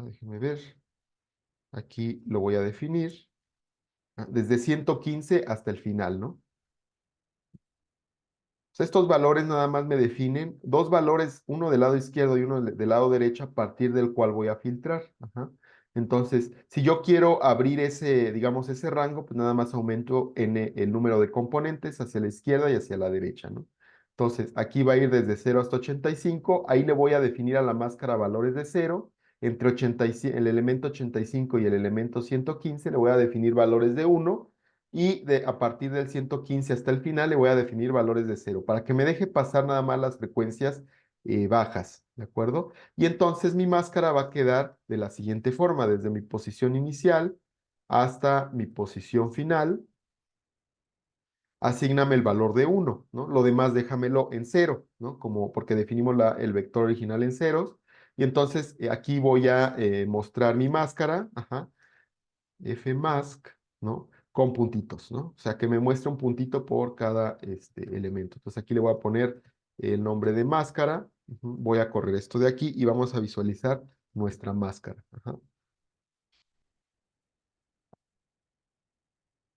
déjenme ver, aquí lo voy a definir, desde 115 hasta el final, ¿no? Sea, estos valores nada más me definen dos valores, uno del lado izquierdo y uno del lado derecho, a partir del cual voy a filtrar. Ajá. Entonces, si yo quiero abrir ese, digamos, ese rango, pues nada más aumento el número de componentes hacia la izquierda y hacia la derecha, ¿no? Entonces, aquí va a ir desde 0 hasta 85. Ahí le voy a definir a la máscara valores de 0. Entre 85, el elemento 85 y el elemento 115 le voy a definir valores de 1 y a partir del 115 hasta el final le voy a definir valores de 0 para que me deje pasar nada más las frecuencias bajas, ¿de acuerdo? Y entonces mi máscara va a quedar de la siguiente forma, desde mi posición inicial hasta mi posición final, asígname el valor de 1, ¿no? Lo demás déjamelo en 0, ¿no? Como porque definimos el vector original en ceros. Y entonces aquí voy a mostrar mi máscara, ajá, fmask, ¿no? Con puntitos, ¿no? O sea, que me muestre un puntito por cada elemento. Entonces aquí le voy a poner el nombre de máscara. Voy a correr esto de aquí y vamos a visualizar nuestra máscara. Ajá.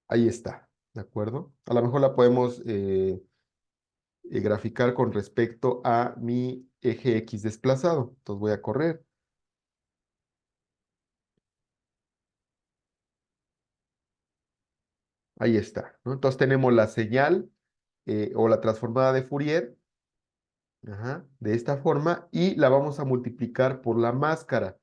Ahí está, ¿de acuerdo? A lo mejor la podemos graficar con respecto a mi eje X desplazado. Entonces voy a correr. Ahí está, ¿no? Entonces tenemos la señal o la transformada de Fourier. Ajá, de esta forma y la vamos a multiplicar por la máscara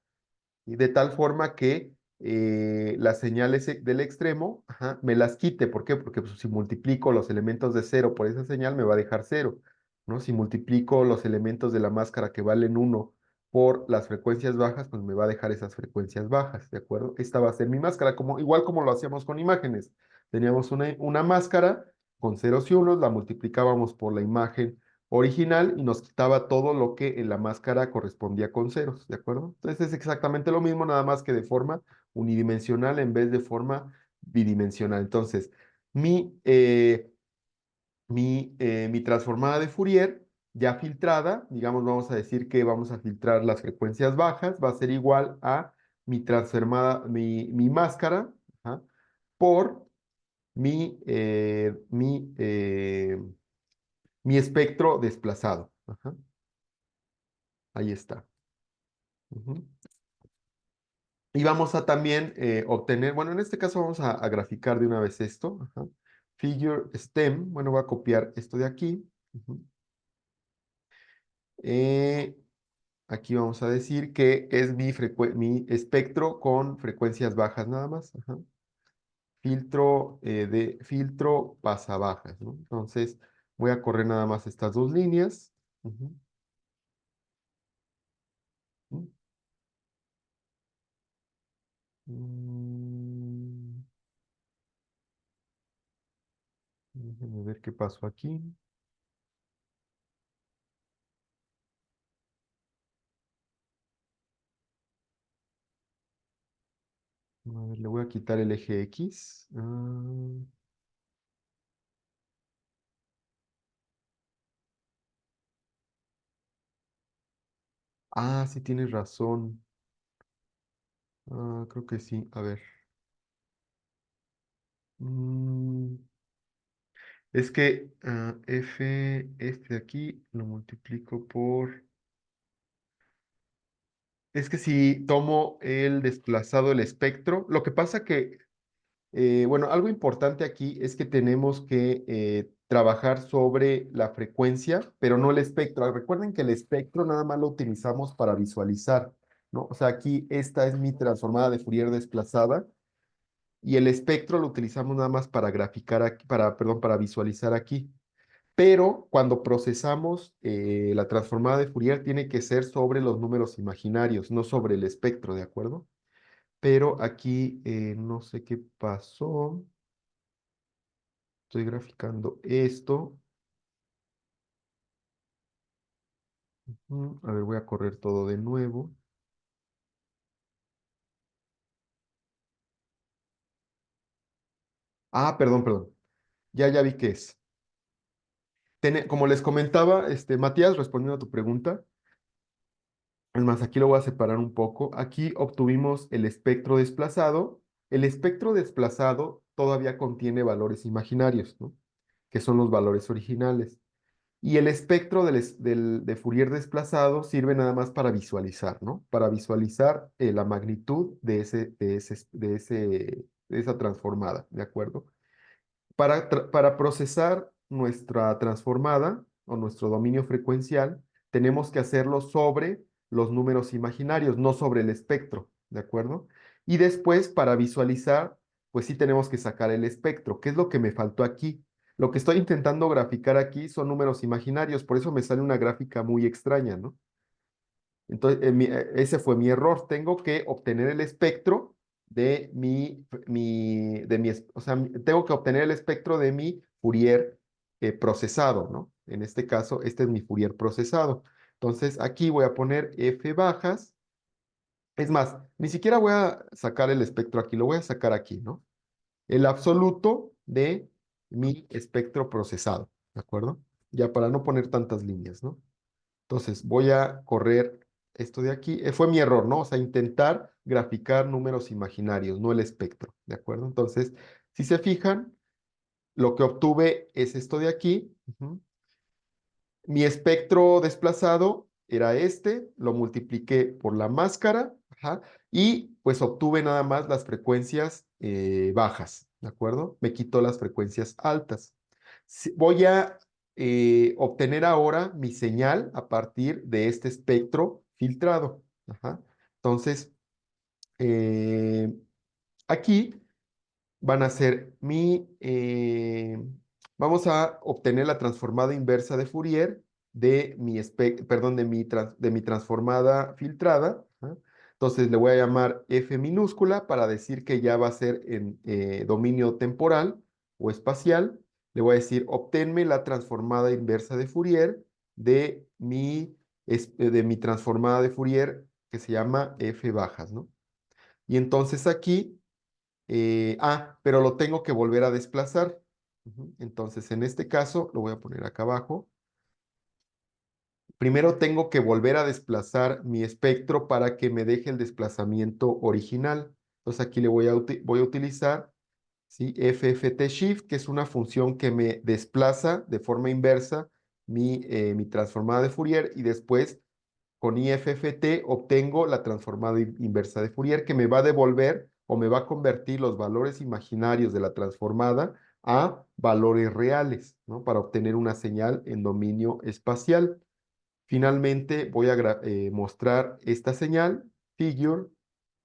y de tal forma que las señales del extremo, ajá, me las quite. ¿Por qué? Porque pues, si multiplico los elementos de 0 por esa señal me va a dejar 0, ¿no? Si multiplico los elementos de la máscara que valen 1 por las frecuencias bajas, pues me va a dejar esas frecuencias bajas, ¿de acuerdo? Esta va a ser mi máscara, igual como lo hacíamos con imágenes. Teníamos una máscara con ceros y unos, la multiplicábamos por la imagen original y nos quitaba todo lo que en la máscara correspondía con ceros, ¿de acuerdo? Entonces es exactamente lo mismo, nada más que de forma unidimensional en vez de forma bidimensional. Entonces, mi, eh, mi transformada de Fourier ya filtrada, digamos, vamos a decir que vamos a filtrar las frecuencias bajas, va a ser igual a mi transformada, mi máscara, ajá, por mi espectro desplazado. Ajá, ahí está. Ujú. Y vamos a también obtener, bueno, en este caso vamos a graficar de una vez esto. Ajá. Figure stem, bueno, voy a copiar esto de aquí. Ujú. Eh, Aquí vamos a decir que es mi espectro con frecuencias bajas nada más. Ajá. Filtro pasa bajas, ¿no? Entonces voy a correr nada más estas dos líneas. Ujú, ujú. Mm, Déjenme ver qué pasó aquí. A ver, le voy a quitar el eje X. Sí tienes razón. Creo que sí. A ver. Mm, es que F, este de aquí, lo multiplico por... Es que si tomo el desplazado del espectro, lo que pasa que, bueno, algo importante aquí es que tenemos que trabajar sobre la frecuencia, pero no el espectro. Recuerden que el espectro nada más lo utilizamos para visualizar, ¿no? O sea, aquí esta es mi transformada de Fourier desplazada y el espectro lo utilizamos nada más para graficar aquí, perdón, para visualizar aquí. Pero cuando procesamos la transformada de Fourier tiene que ser sobre los números imaginarios, no sobre el espectro, ¿de acuerdo? Pero aquí no sé qué pasó. Estoy graficando esto. A ver, voy a correr todo de nuevo. Perdón. Ya vi qué es. Como les comentaba, Matías, respondiendo a tu pregunta, es más, aquí lo voy a separar un poco. Aquí obtuvimos el espectro desplazado. El espectro desplazado todavía contiene valores imaginarios, ¿no? Que son los valores originales. Y el espectro de Fourier desplazado sirve nada más para visualizar, ¿no? Para visualizar la magnitud de esa transformada, ¿de acuerdo? Para procesar nuestra transformada o nuestro dominio frecuencial, tenemos que hacerlo sobre los números imaginarios, no sobre el espectro, ¿de acuerdo? Y después, para visualizar, pues sí tenemos que sacar el espectro. ¿Qué es lo que me faltó aquí? Lo que estoy intentando graficar aquí son números imaginarios, por eso me sale una gráfica muy extraña, ¿no? Entonces, ese fue mi error. Tengo que obtener el espectro o sea, tengo que obtener el espectro de mi Fourier procesado, ¿no? En este caso, este es mi Fourier procesado. Entonces, aquí voy a poner F bajas. Es más, ni siquiera voy a sacar el espectro aquí, lo voy a sacar aquí, ¿no? El absoluto de mi espectro procesado, ¿de acuerdo? Ya para no poner tantas líneas, ¿no? Entonces voy a correr esto de aquí. Fue mi error, ¿no? O sea, intentar graficar números imaginarios, no el espectro, ¿de acuerdo? Entonces, si se fijan, lo que obtuve es esto de aquí. Ujú. Mi espectro desplazado era este, lo multipliqué por la máscara, ajá, y pues obtuve nada más las frecuencias bajas, ¿de acuerdo? Me quitó las frecuencias altas. Voy a obtener ahora mi señal a partir de este espectro filtrado. Ajá. Entonces, eh, aquí van a ser vamos a obtener la transformada inversa de Fourier de de mi transformada filtrada. ¿Ah? Entonces le voy a llamar F minúscula para decir que ya va a ser en dominio temporal o espacial. Le voy a decir, obténme la transformada inversa de Fourier de mi transformada de Fourier que se llama F bajas, ¿no? Y entonces aquí, pero lo tengo que volver a desplazar. Entonces, en este caso, lo voy a poner acá abajo. Primero tengo que volver a desplazar mi espectro para que me deje el desplazamiento original. Entonces aquí voy a utilizar, ¿sí? FFT Shift, que es una función que me desplaza de forma inversa mi transformada de Fourier y después con IFFT obtengo la transformada inversa de Fourier que me va a devolver o me va a convertir los valores imaginarios de la transformada a valores reales, ¿no? Para obtener una señal en dominio espacial. Finalmente voy a mostrar esta señal, figure,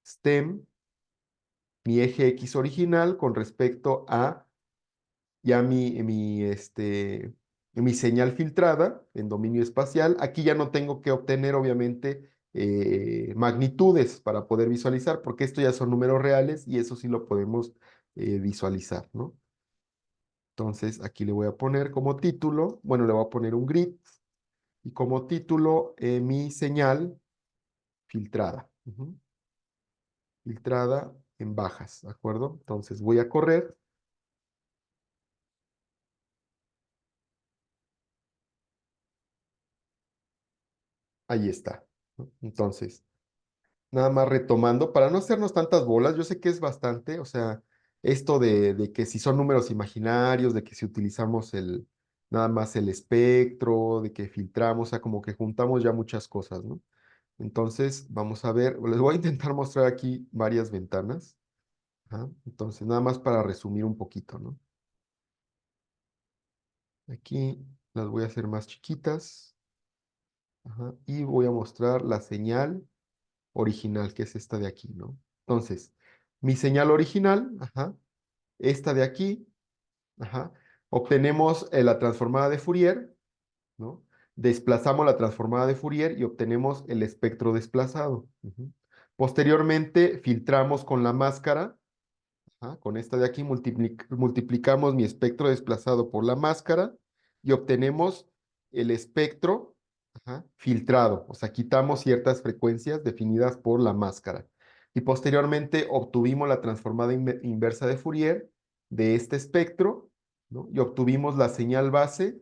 stem, mi eje X original con respecto a ya mi señal filtrada en dominio espacial. Aquí ya no tengo que obtener, obviamente, magnitudes para poder visualizar, porque esto ya son números reales y eso sí lo podemos visualizar, ¿no? Entonces, aquí le voy a poner como título, bueno, le voy a poner un grid y como título mi señal filtrada. Filtrada en bajas, ¿de acuerdo? Entonces voy a correr. Ahí está, ¿no? Entonces, nada más retomando, para no hacernos tantas bolas, yo sé que es bastante, o sea, esto de que si son números imaginarios, de que si utilizamos nada más el espectro, de que filtramos, o sea, como que juntamos ya muchas cosas, ¿no? Entonces, vamos a ver, les voy a intentar mostrar aquí varias ventanas. Ajá. Entonces, nada más para resumir un poquito, ¿no? Aquí las voy a hacer más chiquitas. Ajá, y voy a mostrar la señal original, que es esta de aquí, ¿no? Entonces, mi señal original, ajá, esta de aquí, ajá, obtenemos la transformada de Fourier, ¿no? Desplazamos la transformada de Fourier y obtenemos el espectro desplazado. Posteriormente, filtramos con la máscara. Con esta de aquí multiplicamos mi espectro desplazado por la máscara y obtenemos el espectro filtrado. O sea, quitamos ciertas frecuencias definidas por la máscara. Y posteriormente obtuvimos la transformada inversa de Fourier de este espectro, ¿no? Y obtuvimos la señal base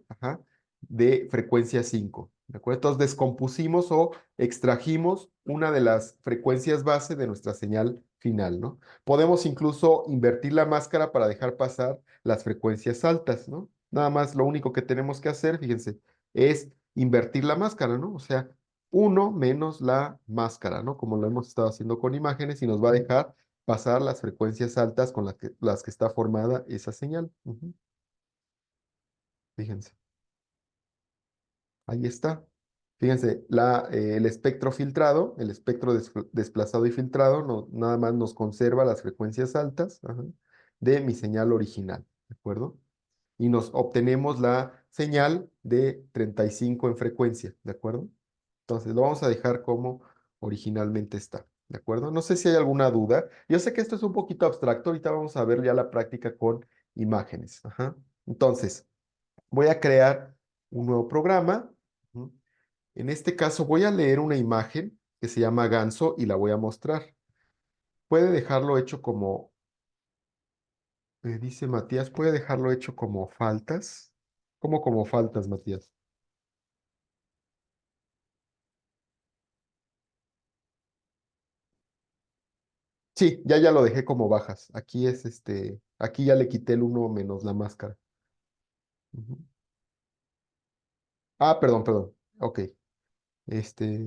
de frecuencia 5. ¿De acuerdo? Entonces descompusimos o extrajimos una de las frecuencias base de nuestra señal final, ¿no? Podemos incluso invertir la máscara para dejar pasar las frecuencias altas, ¿no? Nada más lo único que tenemos que hacer, fíjense, es invertir la máscara, ¿no? O sea, uno menos la máscara, ¿no? Como lo hemos estado haciendo con imágenes y nos va a dejar pasar las frecuencias altas con las que está formada esa señal. Fíjense, ahí está. Fíjense, el espectro filtrado, el espectro desplazado y filtrado, nada más nos conserva las frecuencias altas de mi señal original, ¿de acuerdo? Y nos obtenemos la señal de 35 en frecuencia, ¿de acuerdo? Entonces lo vamos a dejar como originalmente está, ¿de acuerdo? No sé si hay alguna duda. Yo sé que esto es un poquito abstracto, ahorita vamos a ver ya la práctica con imágenes. Entonces, voy a crear un nuevo programa. Ujú. En este caso voy a leer una imagen que se llama ganso y la voy a mostrar. Puede dejarlo hecho como, dice Matías, puede dejarlo hecho como faltas. ¿Cómo como faltas, Matías? Sí, ya lo dejé como bajas. Aquí aquí ya le quité el uno menos la máscara. Ujú. Ah, perdón. Ok.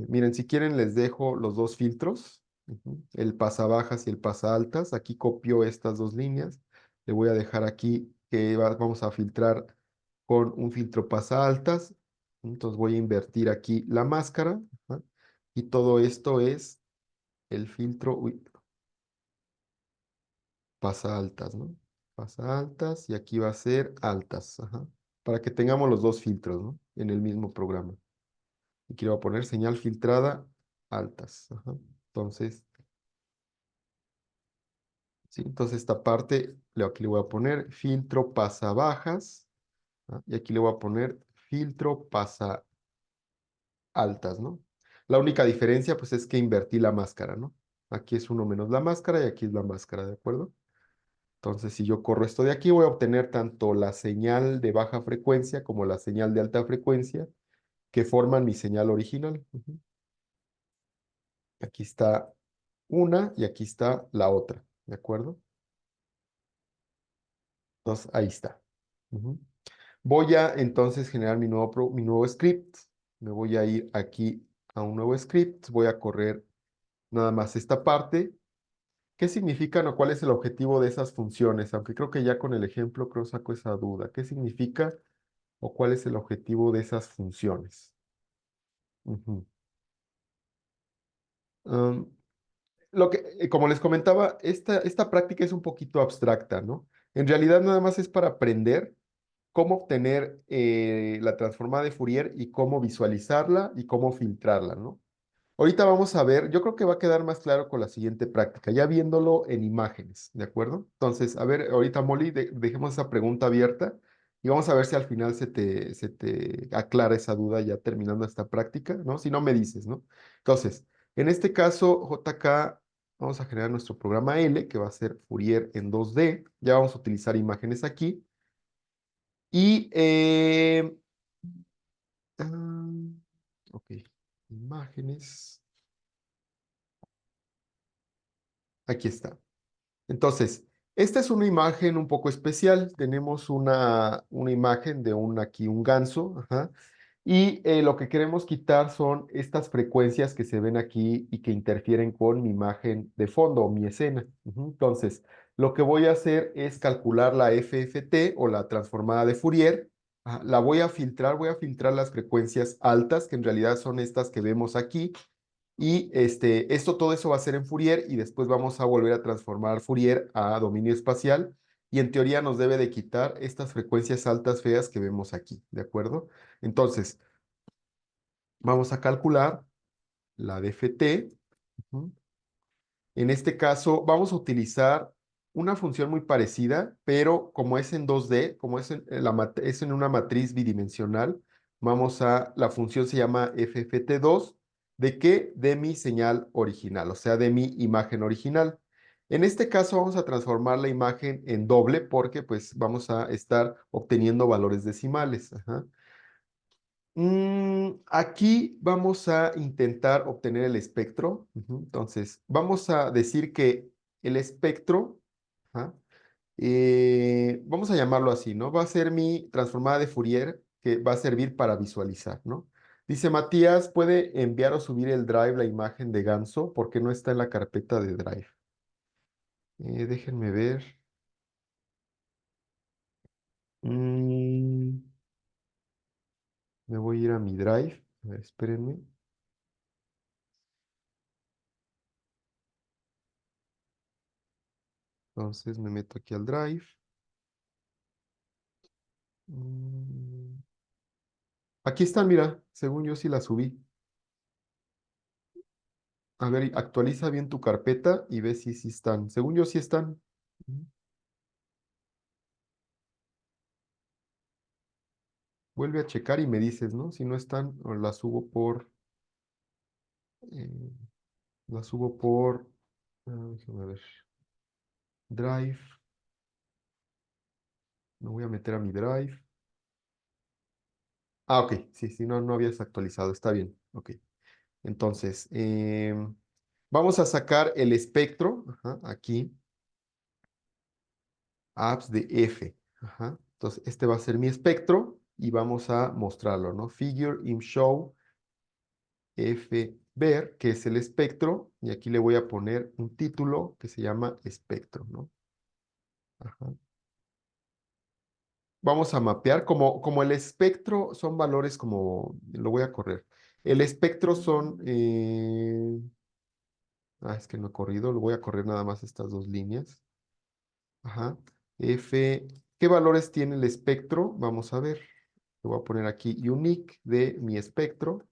Miren, si quieren les dejo los dos filtros, el pasabajas y el pasaaltas. Aquí copio estas dos líneas. Le voy a dejar aquí que vamos a filtrar con un filtro pasaaltas. Entonces voy a invertir aquí la máscara. Ajá. Y todo esto es el filtro, uy, pasa altas, ¿no? Pasa altas y aquí va a ser altas, para que tengamos los dos filtros, ¿no? en el mismo programa. Aquí le voy a poner señal filtrada altas. Ajá. Entonces, ¿sí? Entonces esta parte, aquí le voy a poner filtro pasa bajas. ¿Ah? Y aquí le voy a poner filtro pasa altas, ¿no? La única diferencia, pues, es que invertí la máscara, ¿no? Aquí es uno menos la máscara y aquí es la máscara, ¿de acuerdo? Entonces, si yo corro esto de aquí, voy a obtener tanto la señal de baja frecuencia como la señal de alta frecuencia que forman mi señal original. Ujú. Aquí está una y aquí está la otra, ¿de acuerdo? Entonces, ahí está. Ujú. Voy a entonces generar mi nuevo script. Me voy a ir aquí a un nuevo script. Voy a correr nada más esta parte. ¿Qué significan o cuál es el objetivo de esas funciones? Aunque creo que ya con el ejemplo creo saco esa duda. ¿Qué significa o cuál es el objetivo de esas funciones? Ujú. Um, como les comentaba, esta práctica es un poquito abstracta, ¿no? En realidad nada más es para aprender cómo obtener la transformada de Fourier y cómo visualizarla y cómo filtrarla, ¿no? Ahorita vamos a ver, yo creo que va a quedar más claro con la siguiente práctica, ya viéndolo en imágenes, ¿de acuerdo? Entonces, a ver, ahorita Molly, dejemos esa pregunta abierta y vamos a ver si al final se te aclara esa duda ya terminando esta práctica, ¿no? Si no me dices, ¿no? Entonces, en este caso, JK, vamos a generar nuestro programa L, que va a ser Fourier en 2D, ya vamos a utilizar imágenes aquí, y, ok, imágenes, aquí está. Entonces, esta es una imagen un poco especial. Tenemos una imagen de aquí un ganso, ajá, y lo que queremos quitar son estas frecuencias que se ven aquí y que interfieren con mi imagen de fondo o mi escena. Ujú. Entonces, lo que voy a hacer es calcular la FFT o la transformada de Fourier. Ajá, la voy a filtrar las frecuencias altas, que en realidad son estas que vemos aquí, y todo eso va a ser en Fourier y después vamos a volver a transformar Fourier a dominio espacial y en teoría nos debe de quitar estas frecuencias altas feas que vemos aquí, ¿de acuerdo? Entonces, vamos a calcular la DFT. Ujú. En este caso, vamos a utilizar una función muy parecida, pero como es en 2D, como es en una matriz bidimensional, la función se llama FFT2. ¿De qué? De mi señal original, o sea, de mi imagen original. En este caso vamos a transformar la imagen en doble porque pues vamos a estar obteniendo valores decimales. Ajá. Aquí vamos a intentar obtener el espectro. Ujú. Entonces, vamos a decir que el espectro, ajá, vamos a llamarlo así, ¿no? Va a ser mi transformada de Fourier que va a servir para visualizar, ¿no? Dice Matías, ¿puede enviar o subir el Drive la imagen de Ganso? Porque no está en la carpeta de Drive. Déjenme ver. Mm, Me voy a ir a mi Drive. A ver, espérenme. Entonces me meto aquí al Drive. Mm, Aquí están, mira, según yo sí la subí. A ver, actualiza bien tu carpeta y ve si sí están. Según yo sí están. Ujú. Vuelve a checar y me dices, ¿no? Si no están, o eh, las subo por, déjame ver, Drive. Me voy a meter a mi Drive. Ah, ok, sí, sí, no, no habías actualizado, está bien, ok. Entonces, vamos a sacar el espectro, ajá, aquí, apps de F. Ajá. Entonces, este va a ser mi espectro y vamos a mostrarlo, ¿no? Figure in show F ver, que es el espectro, y aquí le voy a poner un título que se llama espectro, ¿no? Ajá. Vamos a mapear, como el espectro son valores como, lo voy a correr. El espectro son, es que no he corrido, lo voy a correr nada más estas dos líneas. Ajá. F, ¿qué valores tiene el espectro? Vamos a ver. Le voy a poner aquí unique de mi espectro.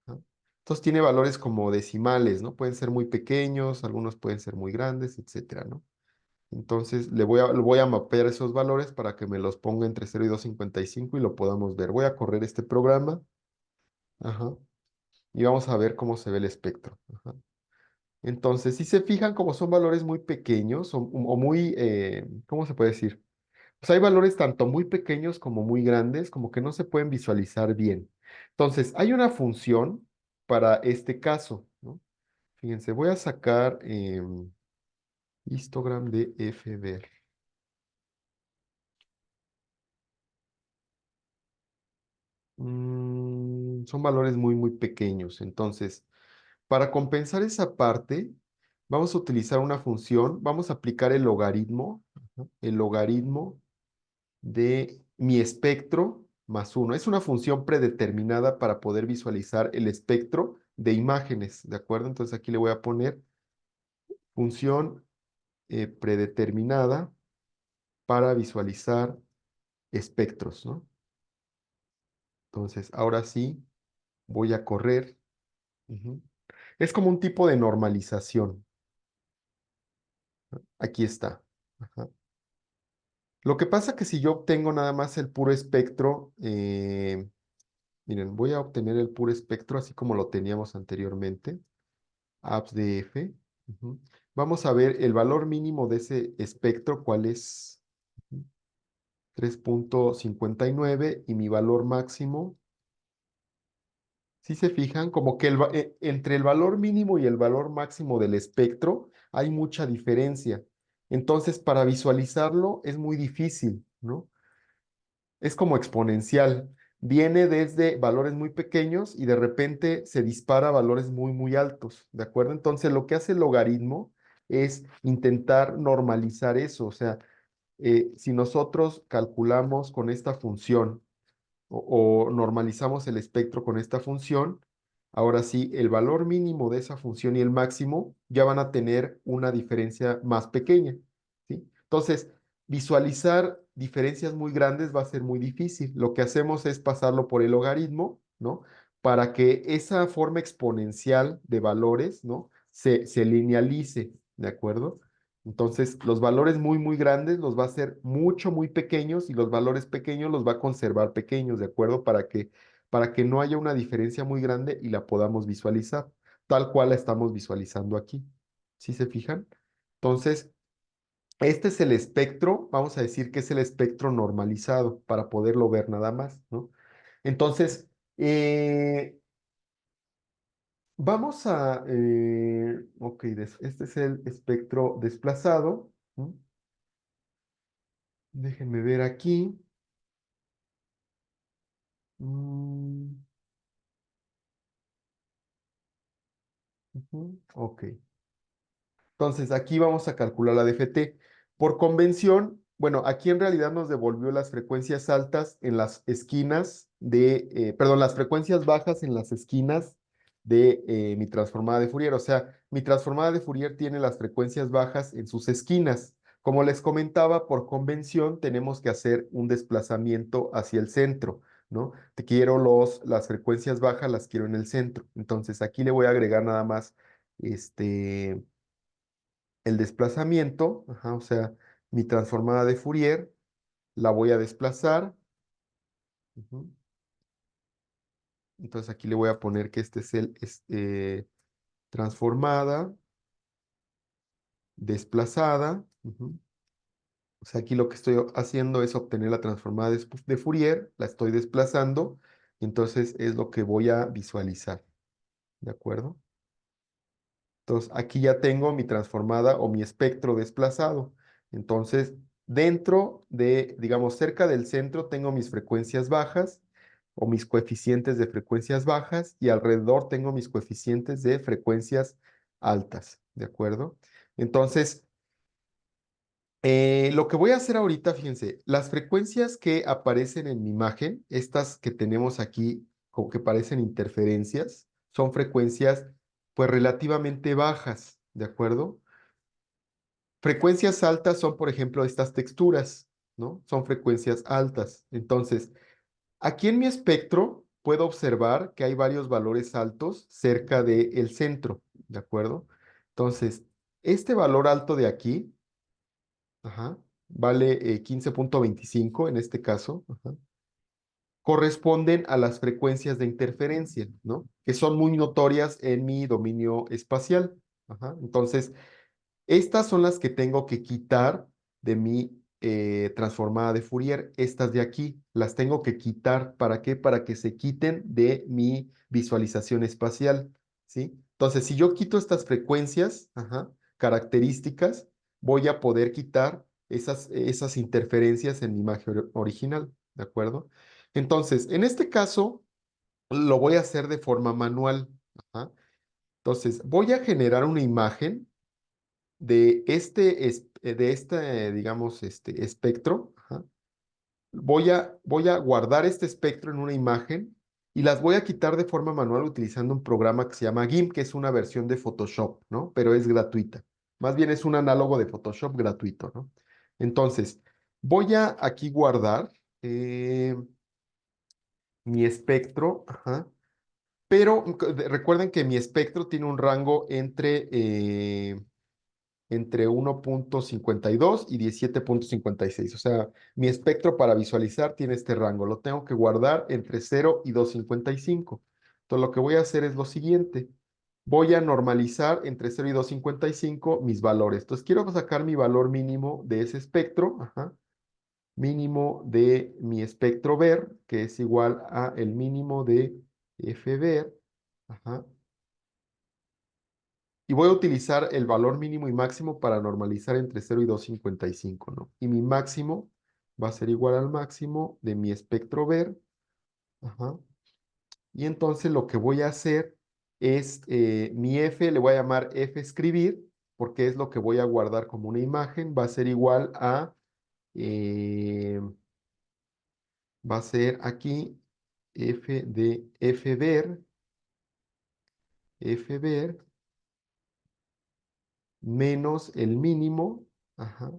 ¿No? Entonces tiene valores como decimales, ¿no? Pueden ser muy pequeños, algunos pueden ser muy grandes, etcétera, ¿no? Entonces le voy a mapear esos valores para que me los ponga entre 0 y 255 y lo podamos ver. Voy a correr este programa. Ajá. Y vamos a ver cómo se ve el espectro. Ajá. Entonces, si se fijan, como son valores muy pequeños o muy, ¿cómo se puede decir? Pues hay valores tanto muy pequeños como muy grandes, como que no se pueden visualizar bien. Entonces, hay una función para este caso, ¿no? Fíjense, voy a sacar histogram de fver. Son valores muy, muy pequeños. Entonces, para compensar esa parte, vamos a utilizar una función, vamos a aplicar el logaritmo, ajá, el logaritmo de mi espectro más 1. Es una función predeterminada para poder visualizar el espectro de imágenes, ¿de acuerdo? Entonces aquí le voy a poner función predeterminada para visualizar espectros, ¿no? Entonces, ahora sí, voy a correr. Ujú. Es como un tipo de normalización. Aquí está. Ajá. Lo que pasa que si yo obtengo nada más el puro espectro, miren, voy a obtener el puro espectro así como lo teníamos anteriormente, AppsDF. Ujú. Vamos a ver el valor mínimo de ese espectro, cuál es. Ujú. 3.59 y mi valor máximo. Si se fijan, como que entre el valor mínimo y el valor máximo del espectro hay mucha diferencia. Entonces, para visualizarlo es muy difícil, ¿no? Es como exponencial. Viene desde valores muy pequeños y de repente se dispara a valores muy, muy altos, ¿de acuerdo? Entonces, lo que hace el logaritmo es intentar normalizar eso. O sea, si nosotros calculamos con esta función o normalizamos el espectro con esta función, ahora sí, el valor mínimo de esa función y el máximo ya van a tener una diferencia más pequeña, ¿sí? Entonces, visualizar diferencias muy grandes va a ser muy difícil. Lo que hacemos es pasarlo por el logaritmo, ¿no? Para que esa forma exponencial de valores, ¿no? Se linealice, ¿de acuerdo? Entonces, los valores muy, muy grandes los va a hacer mucho, muy pequeños y los valores pequeños los va a conservar pequeños, ¿de acuerdo? Para que no haya una diferencia muy grande y la podamos visualizar, tal cual la estamos visualizando aquí. ¿Sí se fijan? Entonces, este es el espectro, vamos a decir que es el espectro normalizado para poderlo ver nada más, ¿no? Entonces, vamos a, ok, este es el espectro desplazado, ¿no? Déjenme ver aquí. Mm, ok. Entonces, aquí vamos a calcular la DFT. Por convención, bueno, aquí en realidad nos devolvió las frecuencias altas en las esquinas perdón, las frecuencias bajas en las esquinas de mi transformada de Fourier. O sea, mi transformada de Fourier tiene las frecuencias bajas en sus esquinas. Como les comentaba, por convención tenemos que hacer un desplazamiento hacia el centro, ¿no? Te quiero las frecuencias bajas, las quiero en el centro. Entonces, aquí le voy a agregar nada más este el desplazamiento, ajá, o sea, mi transformada de Fourier, la voy a desplazar. Ujú. Entonces aquí le voy a poner que este es transformada, desplazada. Ujú. O sea, aquí lo que estoy haciendo es obtener la transformada de Fourier, la estoy desplazando, entonces es lo que voy a visualizar, ¿de acuerdo? Entonces, aquí ya tengo mi transformada o mi espectro desplazado. Entonces, dentro de, digamos, cerca del centro tengo mis frecuencias bajas o mis coeficientes de frecuencias bajas y alrededor tengo mis coeficientes de frecuencias altas, ¿de acuerdo? Entonces, lo que voy a hacer ahorita, fíjense, las frecuencias que aparecen en mi imagen, estas que tenemos aquí, como que parecen interferencias, son frecuencias pues relativamente bajas, ¿de acuerdo? Frecuencias altas son, por ejemplo, estas texturas, ¿no? Son frecuencias altas. Entonces, Aquí en mi espectro puedo observar que hay varios valores altos cerca del centro, ¿de acuerdo? Entonces, este valor alto de aquí, ajá, vale 15.25 en este caso, ajá, corresponden a las frecuencias de interferencia, ¿no? Que son muy notorias en mi dominio espacial. Ajá. Entonces, estas son las que tengo que quitar de mi transformada de Fourier. Estas de aquí las tengo que quitar. ¿Para qué? Para que se quiten de mi visualización espacial, ¿sí? Entonces, si yo quito estas frecuencias, ajá, características, voy a poder quitar esas interferencias en mi imagen original, ¿de acuerdo? Entonces, en este caso, lo voy a hacer de forma manual. Ajá. Entonces, voy a generar una imagen de este, digamos, este espectro. Ajá. Voy a guardar este espectro en una imagen y las voy a quitar de forma manual utilizando un programa que se llama GIMP, que es una versión de Photoshop, ¿no? Pero es gratuita. Más bien es un análogo de Photoshop gratuito, ¿no? Entonces, voy a aquí guardar mi espectro, ajá, pero recuerden que mi espectro tiene un rango entre 1.52 y 17.56. O sea, mi espectro para visualizar tiene este rango. Lo tengo que guardar entre 0 y 2.55. Entonces, lo que voy a hacer es lo siguiente. Voy a normalizar entre 0 y 2.55 mis valores. Entonces, quiero sacar mi valor mínimo de ese espectro. Ajá, mínimo de mi espectro ver, que es igual a el mínimo de f ver. Ajá. Y voy a utilizar el valor mínimo y máximo para normalizar entre 0 y 2.55, ¿no? Y mi máximo va a ser igual al máximo de mi espectro ver. Ajá. Y entonces lo que voy a hacer es, mi f le voy a llamar f escribir, porque es lo que voy a guardar como una imagen. Va a ser igual a, va a ser aquí f de f ver menos el mínimo. Ajá.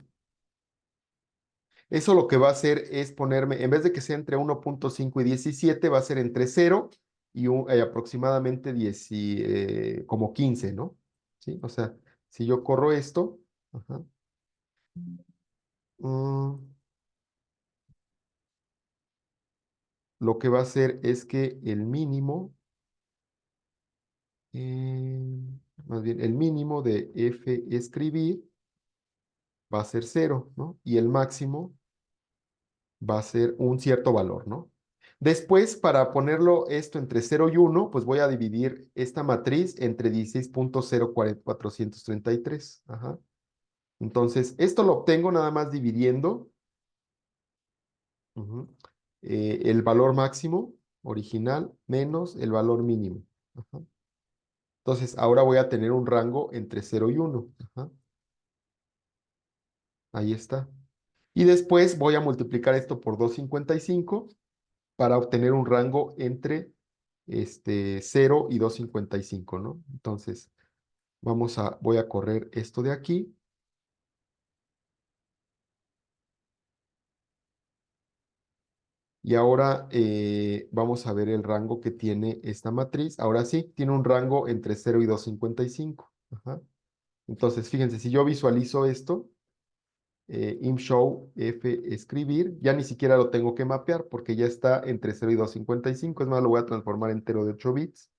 Eso lo que va a hacer es ponerme, en vez de que sea entre 1.5 y 17, va a ser entre 0 y aproximadamente 10, como 15, ¿no? ¿Sí? O sea, si yo corro esto, ajá, mm, lo que va a hacer es que el mínimo, eh, más bien el mínimo de f escribir va a ser 0, ¿no? Y el máximo va a ser un cierto valor, ¿no? Después, para ponerlo esto entre 0 y 1, pues voy a dividir esta matriz entre 16.0433. Ajá. Entonces, esto lo obtengo nada más dividiendo ujú, el valor máximo original menos el valor mínimo. Ajá. Entonces, ahora voy a tener un rango entre 0 y 1. Ajá. Ahí está. Y después voy a multiplicar esto por 255 para obtener un rango entre 0 y 2.55, ¿no? Entonces, voy a correr esto de aquí. Y ahora vamos a ver el rango que tiene esta matriz. Ahora sí, tiene un rango entre 0 y 2.55. Ajá. Entonces, fíjense, si yo visualizo esto, imshow f escribir, ya ni siquiera lo tengo que mapear porque ya está entre 0 y 2.55. Es más, lo voy a transformar entero de 8 bits.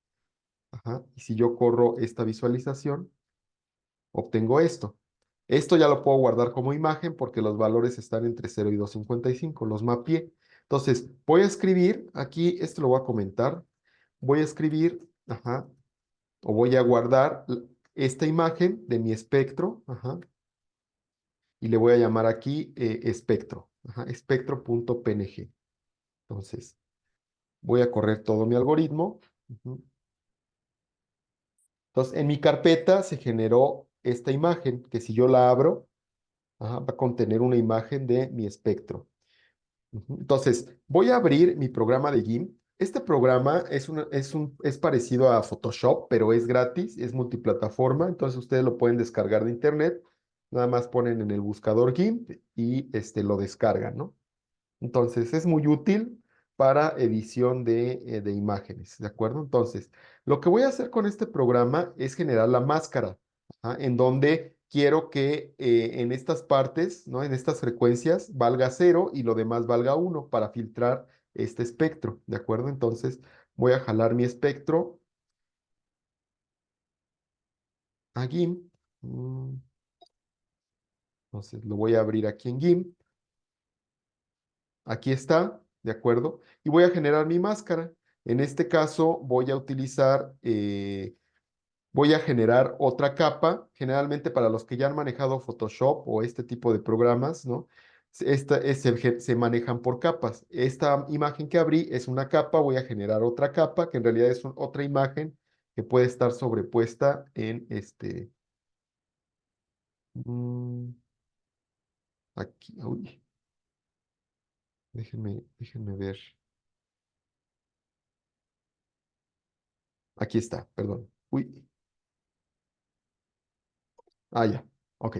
Ajá. Y si yo corro esta visualización, obtengo esto. Esto ya lo puedo guardar como imagen porque los valores están entre 0 y 2.55, los mapeé. Entonces, voy a escribir, aquí, esto lo voy a comentar, voy a escribir, ajá, o voy a guardar esta imagen de mi espectro, ajá, y le voy a llamar aquí espectro, ajá, espectro.png. Entonces, voy a correr todo mi algoritmo. Ujú. Entonces, en mi carpeta se generó esta imagen, que si yo la abro, ajá, va a contener una imagen de mi espectro. Ujú. Entonces, voy a abrir mi programa de GIMP. Este programa es parecido a Photoshop, pero es gratis, es multiplataforma, entonces ustedes lo pueden descargar de internet. Nada más ponen en el buscador GIMP y lo descargan, ¿no? Entonces, es muy útil. para edición de imágenes, ¿de acuerdo? Entonces, lo que voy a hacer con este programa es generar la máscara, ajá, en donde quiero que en estas partes, ¿no? En estas frecuencias valga 0 y lo demás valga 1 para filtrar este espectro, ¿de acuerdo? Entonces, voy a jalar mi espectro a GIMP. Entonces, lo voy a abrir aquí en GIMP. Aquí está, ¿de acuerdo? Y voy a generar mi máscara. En este caso voy a utilizar, voy a generar otra capa. Generalmente para los que ya han manejado Photoshop o este tipo de programas, ¿no? Se manejan por capas. Esta imagen que abrí es una capa, voy a generar otra capa, que en realidad es otra imagen que puede estar sobrepuesta en mm, aquí, uy, déjenme ver. Aquí está, perdón. Uy, ya, ok.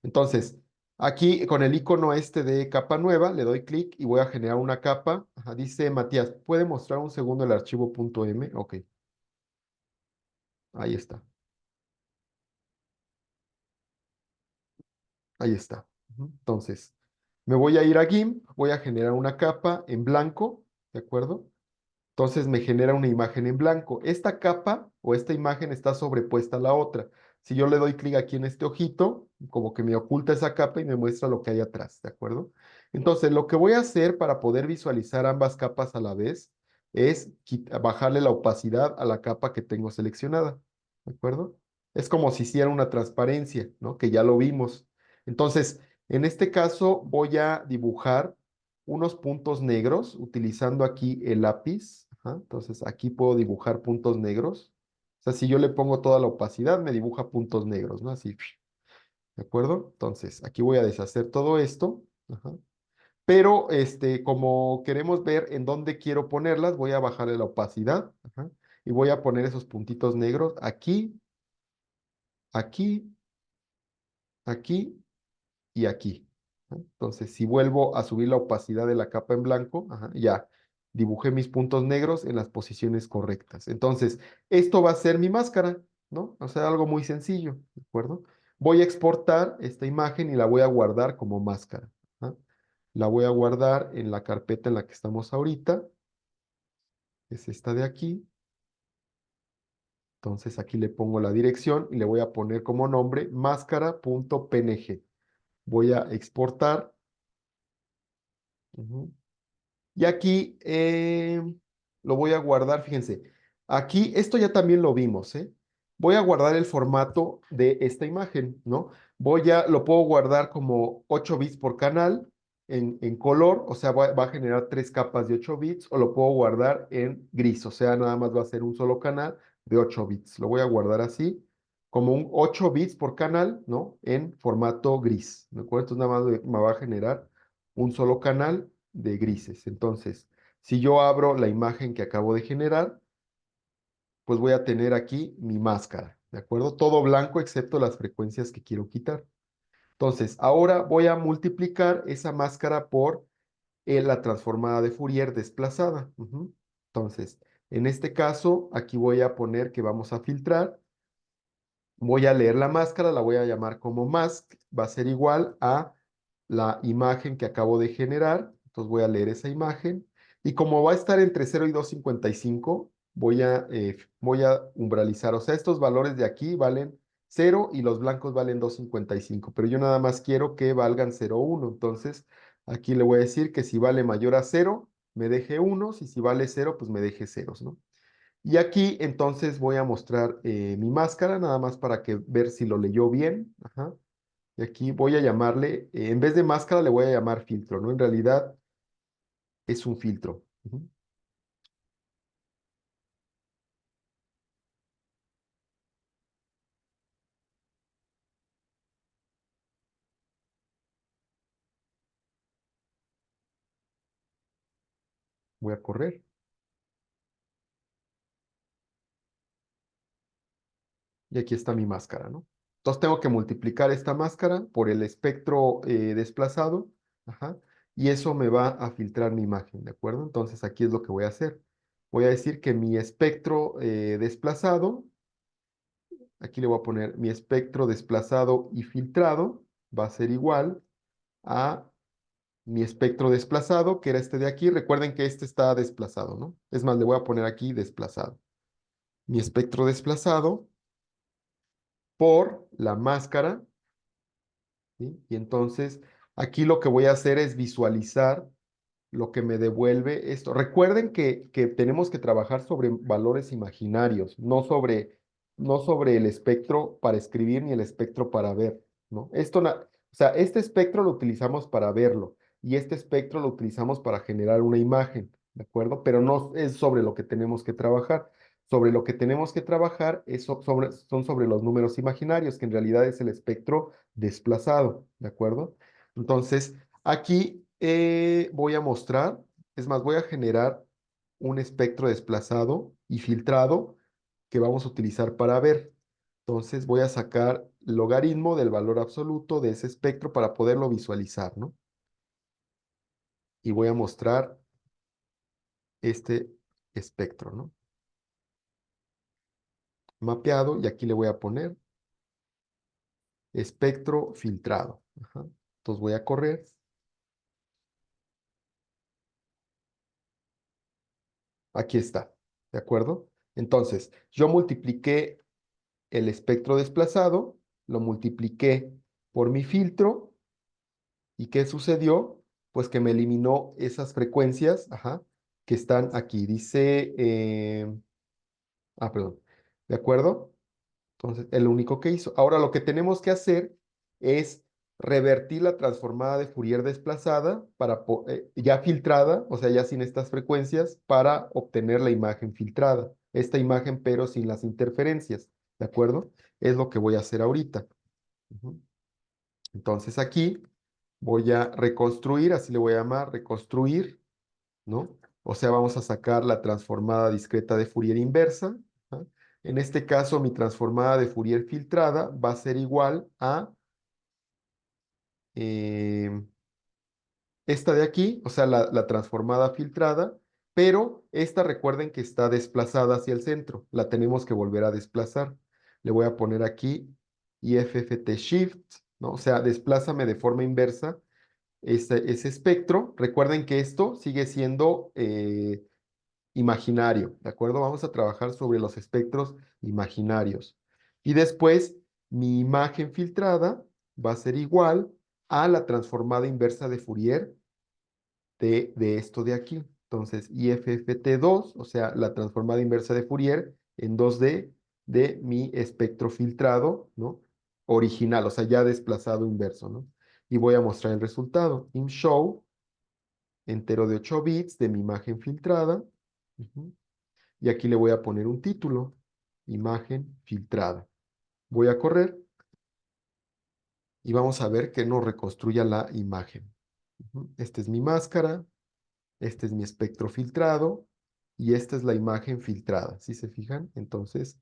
Entonces, aquí con el icono este de capa nueva, le doy clic y voy a generar una capa. Ajá, dice Matías, ¿puede mostrar un segundo el archivo .m? Ok, ahí está, ahí está. Ujú. Entonces, me voy a ir a GIMP, voy a generar una capa en blanco, ¿de acuerdo? Entonces me genera una imagen en blanco. Esta capa o esta imagen está sobrepuesta a la otra. Si yo le doy clic aquí en este ojito, como que me oculta esa capa y me muestra lo que hay atrás, ¿de acuerdo? Entonces, lo que voy a hacer para poder visualizar ambas capas a la vez es bajarle la opacidad a la capa que tengo seleccionada, ¿de acuerdo? Es como si hiciera una transparencia, ¿no? Que ya lo vimos. Entonces, en este caso voy a dibujar unos puntos negros utilizando aquí el lápiz. Ajá. Entonces aquí puedo dibujar puntos negros. O sea, si yo le pongo toda la opacidad, me dibuja puntos negros, ¿no? Así, ¿de acuerdo? Entonces aquí voy a deshacer todo esto. Ajá. Pero como queremos ver en dónde quiero ponerlas, voy a bajarle la opacidad. Ajá. Y voy a poner esos puntitos negros aquí, aquí, aquí y aquí. ¿No? Entonces, si vuelvo a subir la opacidad de la capa en blanco, ajá, ya dibujé mis puntos negros en las posiciones correctas. Entonces, esto va a ser mi máscara, ¿no? O sea, algo muy sencillo, ¿de acuerdo? Voy a exportar esta imagen y la voy a guardar como máscara. ¿Ah? La voy a guardar en la carpeta en la que estamos ahorita, que es esta de aquí. Entonces, aquí le pongo la dirección y le voy a poner como nombre máscara.png. Voy a exportar. Ujú. Y aquí lo voy a guardar, fíjense. Aquí, esto ya también lo vimos, ¿eh? Voy a guardar el formato de esta imagen, ¿no? Lo puedo guardar como 8 bits por canal en color, o sea, va a generar 3 capas de 8 bits, o lo puedo guardar en gris, o sea, nada más va a ser un solo canal de 8 bits. Lo voy a guardar así, como un 8 bits por canal, ¿no? En formato gris, ¿de acuerdo? Entonces nada más me va a generar un solo canal de grises. Entonces, si yo abro la imagen que acabo de generar, pues voy a tener aquí mi máscara, ¿de acuerdo? Todo blanco excepto las frecuencias que quiero quitar. Entonces, ahora voy a multiplicar esa máscara por la transformada de Fourier desplazada. Ujú. Entonces, en este caso, aquí voy a poner que vamos a filtrar. Voy a leer la máscara, la voy a llamar como mask, va a ser igual a la imagen que acabo de generar, entonces voy a leer esa imagen, y como va a estar entre 0 y 255, voy a umbralizar, o sea, estos valores de aquí valen 0 y los blancos valen 255, pero yo nada más quiero que valgan 0,1, entonces aquí le voy a decir que si vale mayor a 0, me deje 1, y si vale 0, pues me deje ceros, ¿no? Y aquí entonces voy a mostrar mi máscara, nada más para que ver si lo leyó bien. Ajá. Y aquí voy a llamarle, en vez de máscara le voy a llamar filtro, ¿no? En realidad es un filtro. Ujú. Voy a correr y aquí está mi máscara, ¿no? Entonces tengo que multiplicar esta máscara por el espectro desplazado. Ajá. y eso me va a filtrar mi imagen, ¿de acuerdo? Entonces aquí es lo que voy a hacer. Voy a decir que mi espectro desplazado, aquí le voy a poner mi espectro desplazado y filtrado, va a ser igual a mi espectro desplazado, que era este de aquí. Recuerden que este está desplazado, ¿no? Es más, le voy a poner aquí desplazado. Mi espectro desplazado por la máscara, ¿sí? Y entonces aquí lo que voy a hacer es visualizar lo que me devuelve esto. Recuerden que tenemos que trabajar sobre valores imaginarios, no sobre el espectro para escribir ni el espectro para ver, ¿no? O sea, este espectro lo utilizamos para verlo y este espectro lo utilizamos para generar una imagen, ¿de acuerdo? Pero no es sobre lo que tenemos que trabajar. Sobre lo que tenemos que trabajar son sobre los números imaginarios, que en realidad es el espectro desplazado, ¿de acuerdo? Entonces, aquí voy a mostrar, es más, voy a generar un espectro desplazado y filtrado que vamos a utilizar para ver. Entonces voy a sacar logaritmo del valor absoluto de ese espectro para poderlo visualizar, ¿no? Y voy a mostrar este espectro, ¿no? Mapeado, y aquí le voy a poner espectro filtrado. Ajá. Entonces voy a correr. Aquí está, ¿de acuerdo? Entonces, yo multipliqué el espectro desplazado, lo multipliqué por mi filtro, ¿y qué sucedió? Pues que me eliminó esas frecuencias, ajá, que están aquí. Dice, perdón, ¿de acuerdo? Entonces, es lo único que hizo. Ahora lo que tenemos que hacer es revertir la transformada de Fourier desplazada ya filtrada, o sea, ya sin estas frecuencias, para obtener la imagen filtrada. Esta imagen, pero sin las interferencias, ¿de acuerdo? Es lo que voy a hacer ahorita. Ujú. Entonces aquí voy a reconstruir, así le voy a llamar, reconstruir, ¿no? O sea, vamos a sacar la transformada discreta de Fourier inversa. ¿Ah? En este caso, mi transformada de Fourier filtrada va a ser igual a eh, esta de aquí, o sea, la transformada filtrada, pero esta recuerden que está desplazada hacia el centro. La tenemos que volver a desplazar. Le voy a poner aquí IFFT Shift, ¿no? O sea, desplázame de forma inversa ese espectro. Recuerden que esto sigue siendo imaginario, ¿de acuerdo? Vamos a trabajar sobre los espectros imaginarios. Y después, mi imagen filtrada va a ser igual a la transformada inversa de Fourier de esto de aquí. Entonces, IFFT2, o sea, la transformada inversa de Fourier en 2D de mi espectro filtrado, ¿no? Original, o sea, ya desplazado inverso, ¿no? Y voy a mostrar el resultado. ImShow entero de 8 bits de mi imagen filtrada. Ujú. Y aquí le voy a poner un título, imagen filtrada. Voy a correr y vamos a ver que nos reconstruya la imagen. Ujú. Esta es mi máscara, este es mi espectro filtrado y esta es la imagen filtrada. ¿Sí se fijan? Entonces,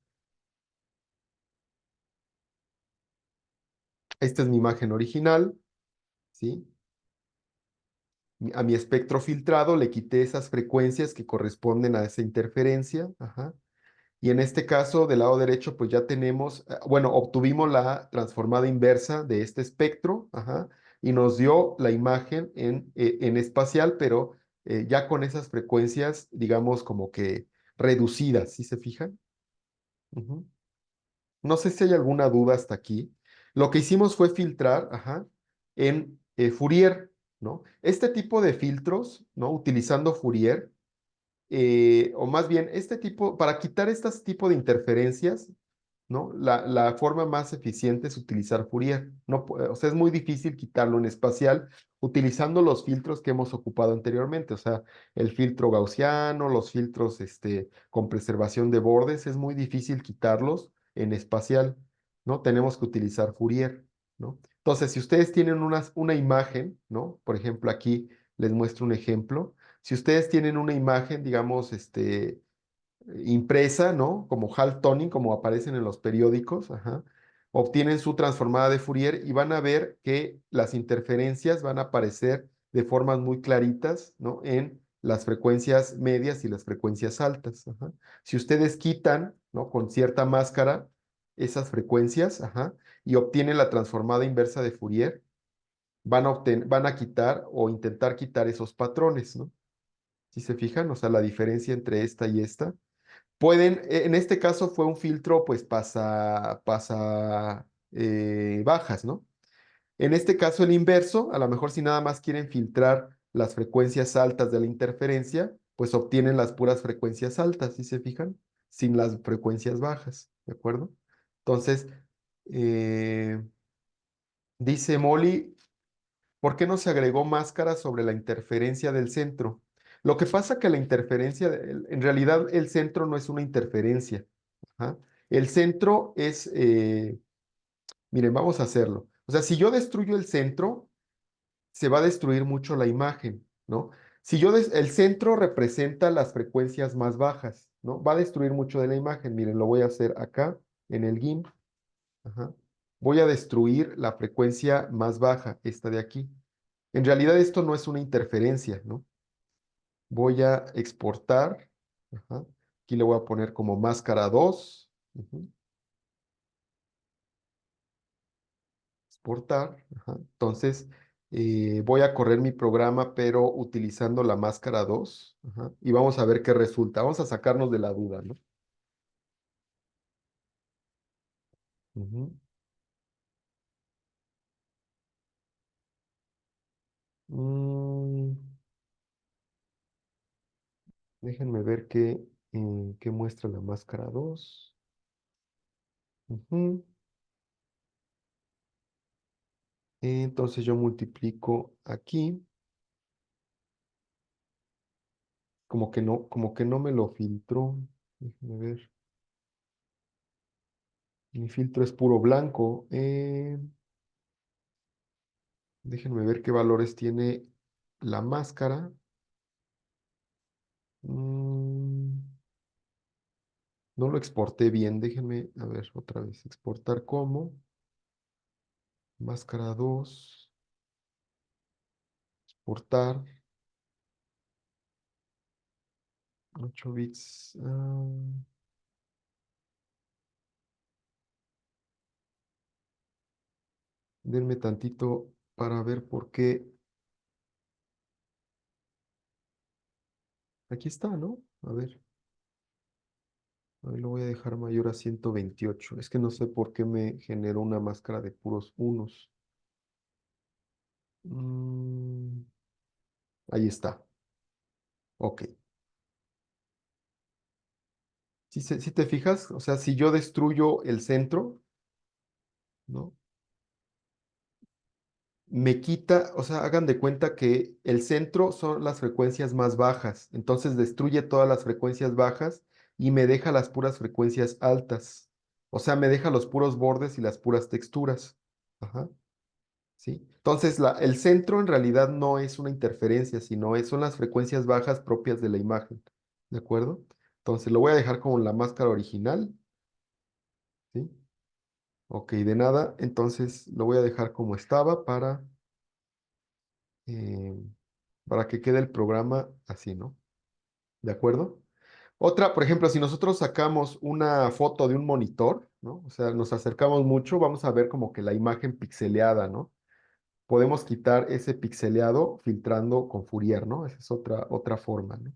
esta es mi imagen original, ¿sí? A mi espectro filtrado le quité esas frecuencias que corresponden a esa interferencia. Ajá. Y en este caso, del lado derecho, pues ya tenemos, bueno, obtuvimos la transformada inversa de este espectro, ajá, y nos dio la imagen en espacial, pero ya con esas frecuencias, digamos, como que reducidas, ¿sí se fijan? Ujú. No sé si hay alguna duda hasta aquí. Lo que hicimos fue filtrar, ajá, en Fourier, ¿no? Este tipo de filtros, ¿no? Utilizando Fourier, o más bien, para quitar este tipo de interferencias, ¿no? La forma más eficiente es utilizar Fourier. No, o sea, es muy difícil quitarlo en espacial utilizando los filtros que hemos ocupado anteriormente. O sea, el filtro gaussiano, los filtros con preservación de bordes, es muy difícil quitarlos en espacial, ¿no? Tenemos que utilizar Fourier, ¿no? Entonces, si ustedes tienen una imagen, ¿no? Por ejemplo, aquí les muestro un ejemplo. Si ustedes tienen una imagen, digamos, impresa, ¿no? Como half-toning, como aparecen en los periódicos, ajá, obtienen su transformada de Fourier y van a ver que las interferencias van a aparecer de formas muy claritas, ¿no? En las frecuencias medias y las frecuencias altas. Ajá. Si ustedes quitan, ¿no? Con cierta máscara esas frecuencias, ajá, y obtienen la transformada inversa de Fourier, van a quitar o intentar quitar esos patrones, ¿no? Si se fijan, o sea, la diferencia entre esta y esta. Pueden, en este caso fue un filtro, pues bajas, ¿no? En este caso, el inverso, a lo mejor si nada más quieren filtrar las frecuencias altas de la interferencia, pues obtienen las puras frecuencias altas, ¿sí se fijan? Sin las frecuencias bajas, ¿de acuerdo? Entonces, eh, dice Molly, ¿por qué no se agregó máscara sobre la interferencia del centro? Lo que pasa que la interferencia, en realidad el centro no es una interferencia. Ajá. El centro es, miren, vamos a hacerlo. O sea, si yo destruyo el centro, se va a destruir mucho la imagen, ¿no? Si el centro representa las frecuencias más bajas, ¿no? Va a destruir mucho de la imagen. Miren, lo voy a hacer acá en el GIMP. Ajá. Voy a destruir la frecuencia más baja, esta de aquí. En realidad esto no es una interferencia, ¿no? Voy a exportar. Ajá. Aquí le voy a poner como máscara 2. Ujú. Exportar. Ajá. Entonces, voy a correr mi programa, pero utilizando la máscara 2. Ajá. Y vamos a ver qué resulta. Vamos a sacarnos de la duda, ¿no? Ujú. Mm, déjenme ver qué muestra la máscara 2. Ujú. Entonces yo multiplico aquí. Como que no me lo filtró. Déjenme ver. Mi filtro es puro blanco. Déjenme ver qué valores tiene la máscara. Mm, no lo exporté bien. Déjenme, a ver, otra vez. Exportar como. Máscara 2. Exportar. 8 bits. Denme tantito para ver por qué. Aquí está, ¿no? A ver, lo voy a dejar mayor a 128. Es que no sé por qué me generó una máscara de puros unos. Mm, ahí está. Ok. Si te fijas, o sea, si yo destruyo el centro, ¿no? Me quita, o sea, hagan de cuenta que el centro son las frecuencias más bajas, entonces destruye todas las frecuencias bajas y me deja las puras frecuencias altas. O sea, me deja los puros bordes y las puras texturas. Ajá, ¿sí? Entonces, el centro en realidad no es una interferencia, sino son las frecuencias bajas propias de la imagen. ¿De acuerdo? Entonces, lo voy a dejar como la máscara original, ¿sí? Ok, de nada. Entonces lo voy a dejar como estaba eh, para que quede el programa así, ¿no? ¿De acuerdo? Otra, por ejemplo, si nosotros sacamos una foto de un monitor, ¿no? O sea, nos acercamos mucho, vamos a ver como que la imagen pixeleada, ¿no? Podemos quitar ese pixeleado filtrando con Fourier, ¿no? Esa es otra forma, ¿no?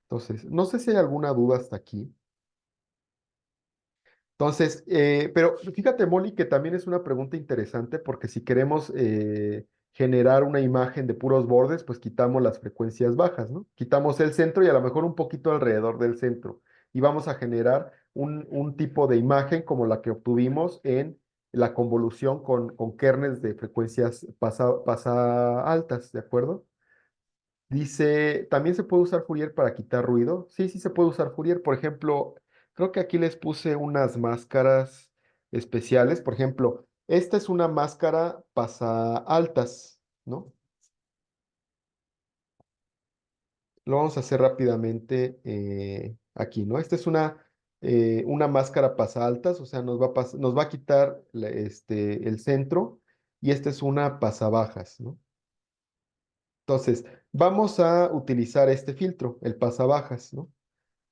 Entonces, no sé si hay alguna duda hasta aquí. Entonces, pero fíjate, Molly, que también es una pregunta interesante porque si queremos generar una imagen de puros bordes, pues quitamos las frecuencias bajas, ¿no? Quitamos el centro y a lo mejor un poquito alrededor del centro. Y vamos a generar un tipo de imagen como la que obtuvimos en la convolución con kernels de frecuencias pasa altas, ¿de acuerdo? Dice, ¿también se puede usar Fourier para quitar ruido? Sí, sí se puede usar Fourier. Por ejemplo, creo que aquí les puse unas máscaras especiales. Por ejemplo, esta es una máscara pasa altas, ¿no? Lo vamos a hacer rápidamente aquí, ¿no? Esta es una máscara pasa altas, o sea, nos va a quitar el centro y esta es una pasa bajas, ¿no? Entonces, vamos a utilizar este filtro, el pasabajas, ¿no?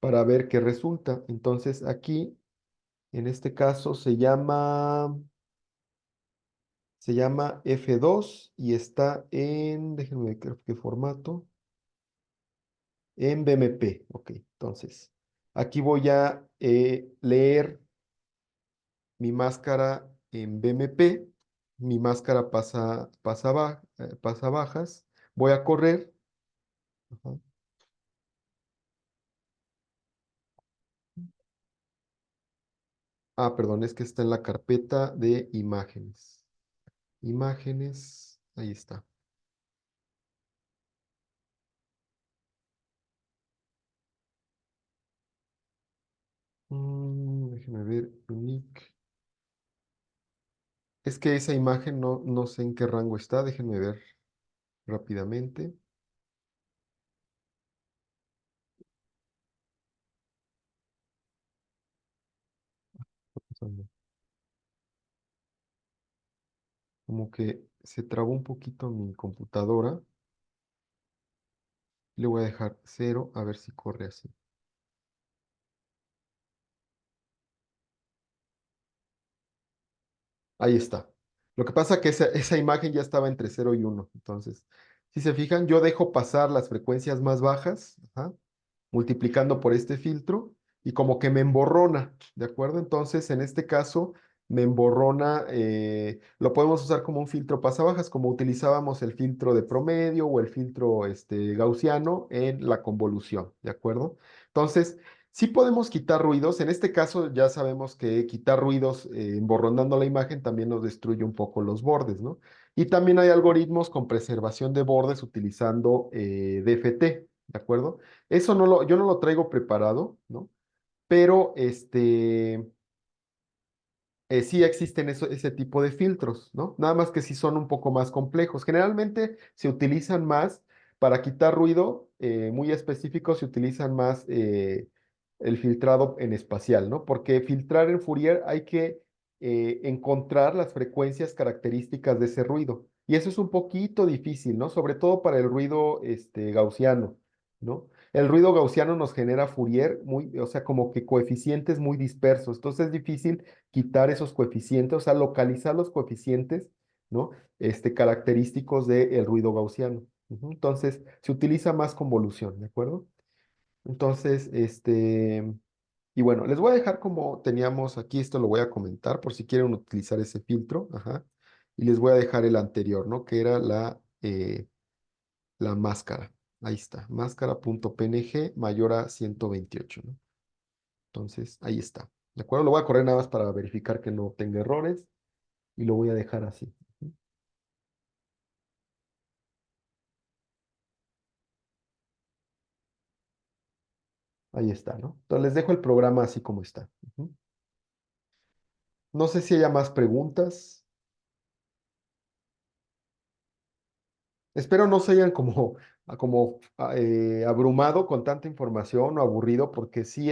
Para ver qué resulta. Entonces, aquí, en este caso, se llama F2 y está en, déjenme ver qué formato, en BMP. Ok, entonces, aquí voy a leer mi máscara en BMP, mi máscara pasa bajas, voy a correr. Ajá. Ah, perdón, es que está en la carpeta de imágenes. Imágenes, ahí está. Déjeme ver, unique. Es que esa imagen no sé en qué rango está, déjenme ver rápidamente. Pasando. Como que se trabó un poquito mi computadora. Le voy a dejar 0 a ver si corre así. Ahí está. Lo que pasa es que esa imagen ya estaba entre 0 y 1. Entonces, si se fijan, yo dejo pasar las frecuencias más bajas, ajá, multiplicando por este filtro y como que me emborrona, ¿de acuerdo? Entonces, en este caso, me emborrona, lo podemos usar como un filtro pasabajas, como utilizábamos el filtro de promedio o el filtro gaussiano en la convolución, ¿de acuerdo? Entonces, sí podemos quitar ruidos. En este caso, ya sabemos que quitar ruidos emborronando la imagen también nos destruye un poco los bordes, ¿no? Y también hay algoritmos con preservación de bordes utilizando DFT, ¿de acuerdo? Eso yo no lo traigo preparado, ¿no? Pero sí existen ese tipo de filtros, ¿no? Nada más que sí son un poco más complejos. Generalmente se utilizan más para quitar ruido muy específico, se utilizan más el filtrado en espacial, ¿no? Porque filtrar en Fourier hay que encontrar las frecuencias características de ese ruido. Y eso es un poquito difícil, ¿no? Sobre todo para el ruido gaussiano, ¿no? El ruido gaussiano nos genera Fourier o sea, como que coeficientes muy dispersos. Entonces es difícil quitar esos coeficientes, o sea, localizar los coeficientes, ¿no? Característicos del ruido gaussiano. Ujú. Entonces, se utiliza más convolución, ¿de acuerdo? Entonces, y bueno, les voy a dejar como teníamos aquí, esto lo voy a comentar por si quieren utilizar ese filtro, ajá, y les voy a dejar el anterior, ¿no? Que era la máscara. Ahí está, máscara.png mayor a 128, ¿no? Entonces, ahí está. ¿De acuerdo? Lo voy a correr nada más para verificar que no tenga errores y lo voy a dejar así. Ujú. Ahí está, ¿no? Entonces les dejo el programa así como está. Ujú. No sé si haya más preguntas. Espero no se hayan como abrumado con tanta información o aburrido, porque sí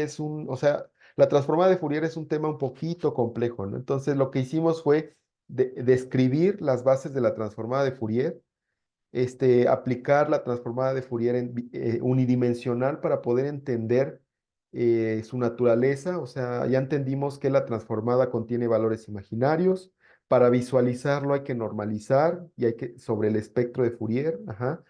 o sea, la transformada de Fourier es un tema un poquito complejo, ¿no? Entonces lo que hicimos fue describir las bases de la transformada de Fourier, aplicar la transformada de Fourier unidimensional para poder entender su naturaleza. O sea, ya entendimos que la transformada contiene valores imaginarios. Para visualizarlo hay que normalizar y hay que sobre el espectro de Fourier, ajá.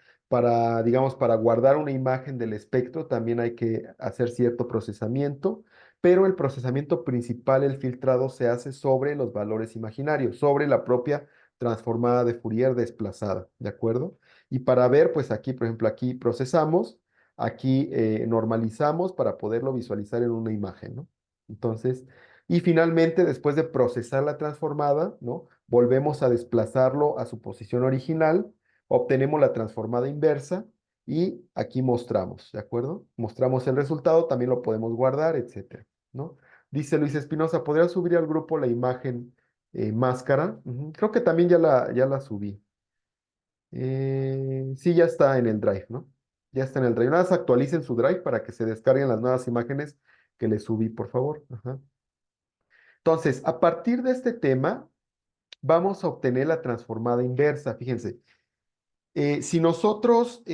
Digamos, para guardar una imagen del espectro también hay que hacer cierto procesamiento, pero el procesamiento principal, el filtrado, se hace sobre los valores imaginarios, sobre la propia transformada de Fourier desplazada, ¿de acuerdo? Y para ver, pues aquí, por ejemplo, aquí procesamos, aquí normalizamos para poderlo visualizar en una imagen, ¿no? Entonces, y finalmente, después de procesar la transformada, ¿no? Volvemos a desplazarlo a su posición original, obtenemos la transformada inversa y aquí mostramos, ¿de acuerdo? Mostramos el resultado, también lo podemos guardar, etcétera, ¿no? Dice Luis Espinosa, ¿podría subir al grupo la imagen máscara? Ujú. Creo que también ya la subí. Sí, ya está en el Drive, ¿no? Ya está en el Drive. Nada más actualicen su Drive para que se descarguen las nuevas imágenes que les subí, por favor. Ajá. Entonces, a partir de este tema, vamos a obtener la transformada inversa. Fíjense, Si nosotros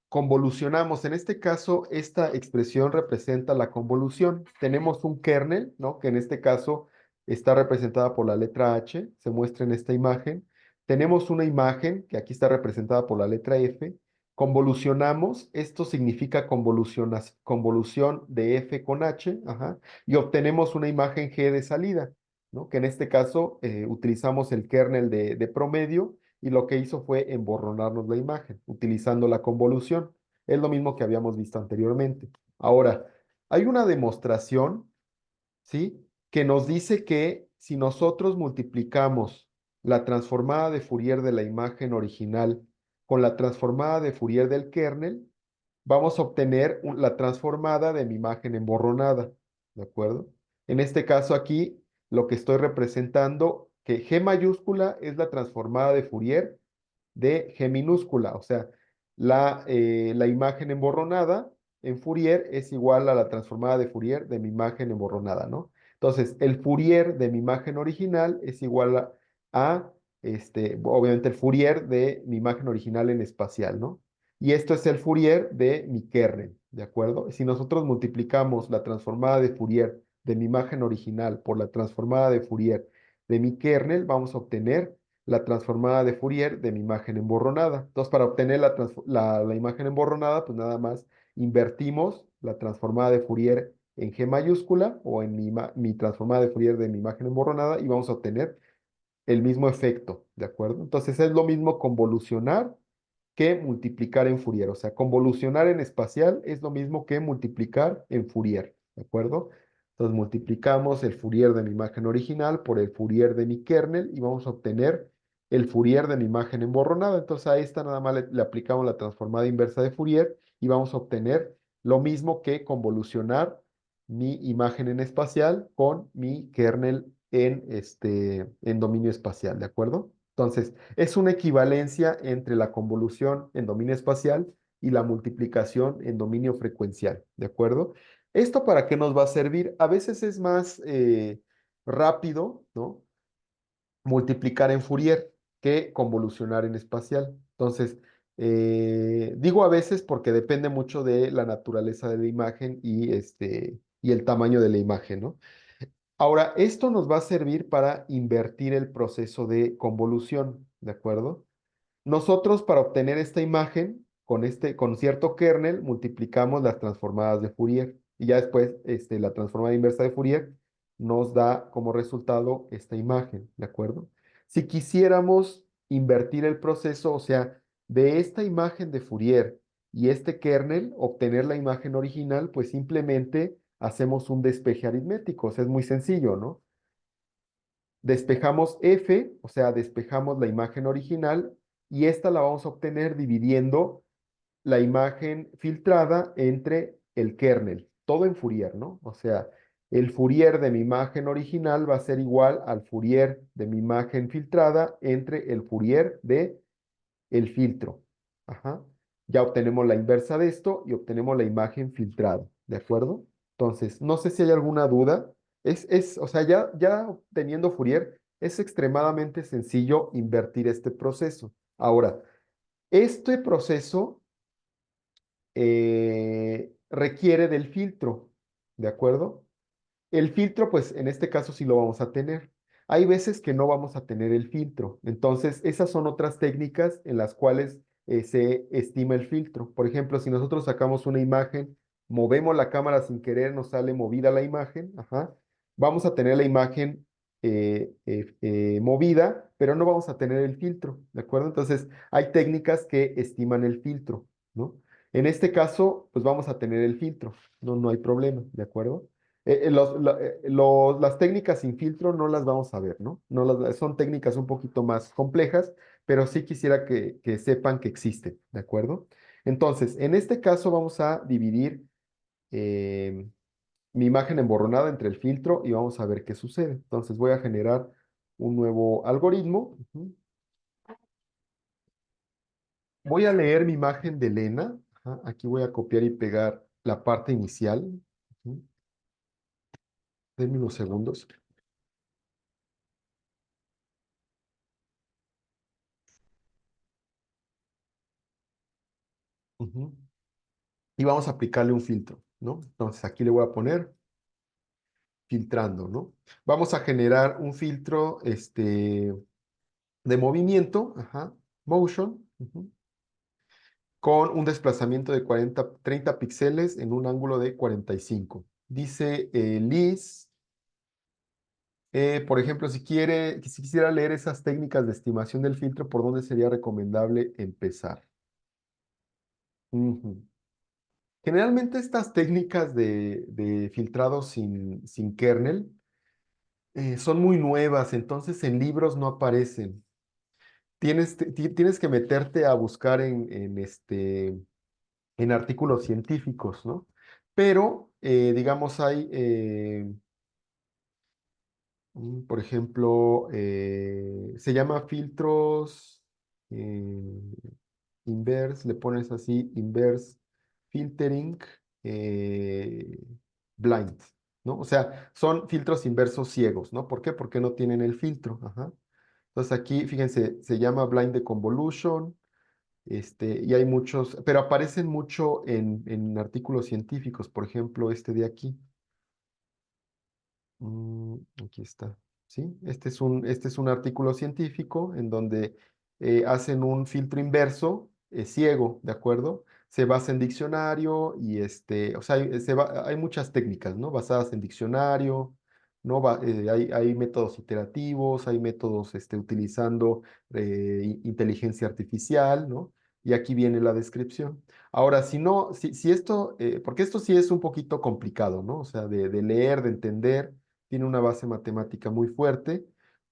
convolucionamos, en este caso, esta expresión representa la convolución. Tenemos un kernel, ¿no? Que en este caso está representada por la letra H, se muestra en esta imagen. Tenemos una imagen que aquí está representada por la letra F. Convolucionamos, esto significa convolución de F con H, ajá, y obtenemos una imagen G de salida, ¿no? Que en este caso utilizamos el kernel de promedio y lo que hizo fue emborronarnos la imagen utilizando la convolución. Es lo mismo que habíamos visto anteriormente. Ahora, hay una demostración, ¿sí? Que nos dice que si nosotros multiplicamos la transformada de Fourier de la imagen original con la transformada de Fourier del kernel, vamos a obtener la transformada de mi imagen emborronada, ¿de acuerdo? En este caso aquí, lo que estoy representando, que G mayúscula es la transformada de Fourier de G minúscula, o sea, la imagen emborronada en Fourier es igual a la transformada de Fourier de mi imagen emborronada, ¿no? Entonces, el Fourier de mi imagen original es igual obviamente el Fourier de mi imagen original en espacial, ¿no? Y esto es el Fourier de mi kernel, ¿de acuerdo? Si nosotros multiplicamos la transformada de Fourier de mi imagen original por la transformada de Fourier de mi kernel, vamos a obtener la transformada de Fourier de mi imagen emborronada. Entonces, para obtener la imagen emborronada, pues nada más invertimos la transformada de Fourier en G mayúscula o en mi transformada de Fourier de mi imagen emborronada y vamos a obtener el mismo efecto, ¿de acuerdo? Entonces, es lo mismo convolucionar que multiplicar en Fourier. O sea, convolucionar en espacial es lo mismo que multiplicar en Fourier, ¿de acuerdo? Entonces multiplicamos el Fourier de mi imagen original por el Fourier de mi kernel y vamos a obtener el Fourier de mi imagen emborronada. Entonces a esta nada más le aplicamos la transformada inversa de Fourier y vamos a obtener lo mismo que convolucionar mi imagen en espacial con mi kernel en dominio espacial, ¿de acuerdo? Entonces, es una equivalencia entre la convolución en dominio espacial y la multiplicación en dominio frecuencial, ¿de acuerdo? ¿Esto para qué nos va a servir? A veces es más rápido, ¿no? Multiplicar en Fourier que convolucionar en espacial. Entonces, digo a veces porque depende mucho de la naturaleza de la imagen y el tamaño de la imagen, ¿no? Ahora, esto nos va a servir para invertir el proceso de convolución, ¿de acuerdo? Nosotros para obtener esta imagen, con cierto kernel, multiplicamos las transformadas de Fourier y ya después la transformada inversa de Fourier nos da como resultado esta imagen, ¿de acuerdo? Si quisiéramos invertir el proceso, o sea, de esta imagen de Fourier y este kernel, obtener la imagen original, pues simplemente hacemos un despeje aritmético, o sea, es muy sencillo, ¿no? Despejamos F, o sea, despejamos la imagen original y esta la vamos a obtener dividiendo la imagen filtrada entre el kernel, todo en Fourier, ¿no? O sea, el Fourier de mi imagen original va a ser igual al Fourier de mi imagen filtrada entre el Fourier de el filtro. Ajá. Ya obtenemos la inversa de esto y obtenemos la imagen filtrada, ¿de acuerdo? Entonces, no sé si hay alguna duda. O sea, ya teniendo Fourier, es extremadamente sencillo invertir este proceso. Ahora, este proceso requiere del filtro, ¿de acuerdo? El filtro, pues en este caso sí lo vamos a tener. Hay veces que no vamos a tener el filtro. Entonces, esas son otras técnicas en las cuales se estima el filtro. Por ejemplo, si nosotros sacamos una imagen, movemos la cámara sin querer, nos sale movida la imagen, ajá, vamos a tener la imagen movida, pero no vamos a tener el filtro, ¿de acuerdo? Entonces, hay técnicas que estiman el filtro, ¿no? En este caso, pues vamos a tener el filtro, no hay problema, ¿de acuerdo? Las técnicas sin filtro no las vamos a ver, ¿no? Son técnicas un poquito más complejas, pero sí quisiera que sepan que existen, ¿de acuerdo? Entonces, en este caso vamos a dividir eh, mi imagen emborronada entre el filtro y vamos a ver qué sucede. Entonces voy a generar un nuevo algoritmo. Ujú. Voy a leer mi imagen de Elena. Ajá, aquí voy a copiar y pegar la parte inicial. Ujú. Denme unos segundos. Ujú. Y vamos a aplicarle un filtro, ¿no? Entonces aquí le voy a poner filtrando, ¿no? Vamos a generar un filtro, de movimiento, ajá, motion, ujú, con un desplazamiento de 30 píxeles en un ángulo de 45. Dice Liz, por ejemplo, si quisiera leer esas técnicas de estimación del filtro, ¿por dónde sería recomendable empezar? Ujú. Generalmente estas técnicas de filtrado sin kernel son muy nuevas, entonces en libros no aparecen. Tienes que meterte a buscar en artículos científicos, ¿no? Pero, digamos, por ejemplo, se llama filtros inverse, le pones así, inverse filtering eh, blind, ¿no? O sea, son filtros inversos ciegos, ¿no? ¿Por qué? Porque no tienen el filtro, ajá. Entonces aquí, fíjense, se llama blind deconvolution, y hay muchos, pero aparecen mucho en artículos científicos, por ejemplo, este de aquí. Aquí está. ¿Sí? Este es un artículo científico en donde hacen un filtro inverso ciego, ¿de acuerdo? Se basa en diccionario y o sea, hay muchas técnicas, ¿no? Basadas en diccionario, ¿no? Hay métodos iterativos, hay métodos utilizando inteligencia artificial, ¿no? Y aquí viene la descripción. Ahora, si no, si esto, porque esto sí es un poquito complicado, ¿no? O sea, de leer, de entender, tiene una base matemática muy fuerte.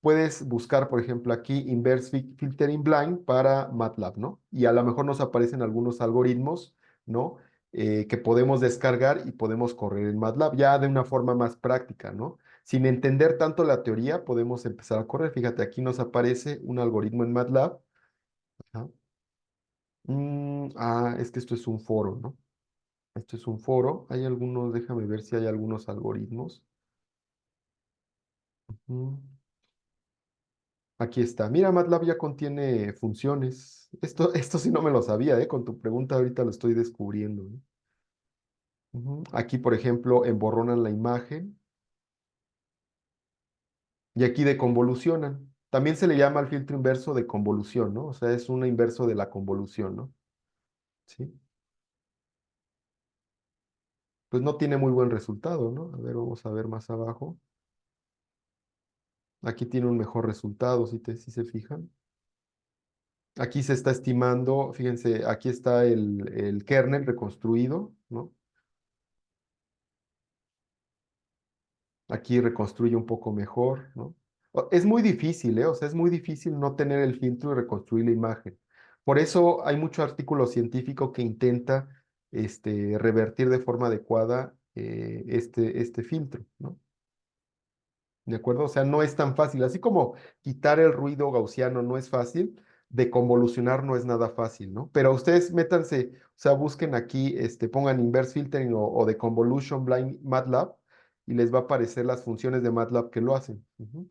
Puedes buscar, por ejemplo, aquí Inverse Filtering Blind para MATLAB, ¿no? Y a lo mejor nos aparecen algunos algoritmos, ¿no? Que podemos descargar y podemos correr en MATLAB ya de una forma más práctica, ¿no? Sin entender tanto la teoría, podemos empezar a correr. Fíjate, aquí nos aparece un algoritmo en MATLAB. Ajá. Es que esto es un foro, ¿no? Esto es un foro. Hay algunos, déjame ver si hay algunos algoritmos. Mm, Aquí está. Mira, MATLAB ya contiene funciones. Esto sí no me lo sabía, ¿eh? Con tu pregunta ahorita lo estoy descubriendo, ¿no? Aquí, por ejemplo, emborronan la imagen y aquí deconvolucionan. También se le llama al filtro inverso de convolución, ¿no? O sea, es un inverso de la convolución, ¿no? Sí. Pues no tiene muy buen resultado, ¿no? A ver, vamos a ver más abajo. Aquí tiene un mejor resultado, si se fijan. Aquí se está estimando, fíjense, aquí está el kernel reconstruido, ¿no? Aquí reconstruye un poco mejor, ¿no? Es muy difícil, ¿eh? O sea, es muy difícil no tener el filtro y reconstruir la imagen. Por eso hay mucho artículo científico que intenta revertir de forma adecuada este filtro, ¿no? ¿De acuerdo? O sea, no es tan fácil. Así como quitar el ruido gaussiano no es fácil, de convolucionar no es nada fácil, ¿no? Pero ustedes métanse, o sea, busquen aquí, pongan inverse filtering o de convolution blind MATLAB y les va a aparecer las funciones de MATLAB que lo hacen. Ujú.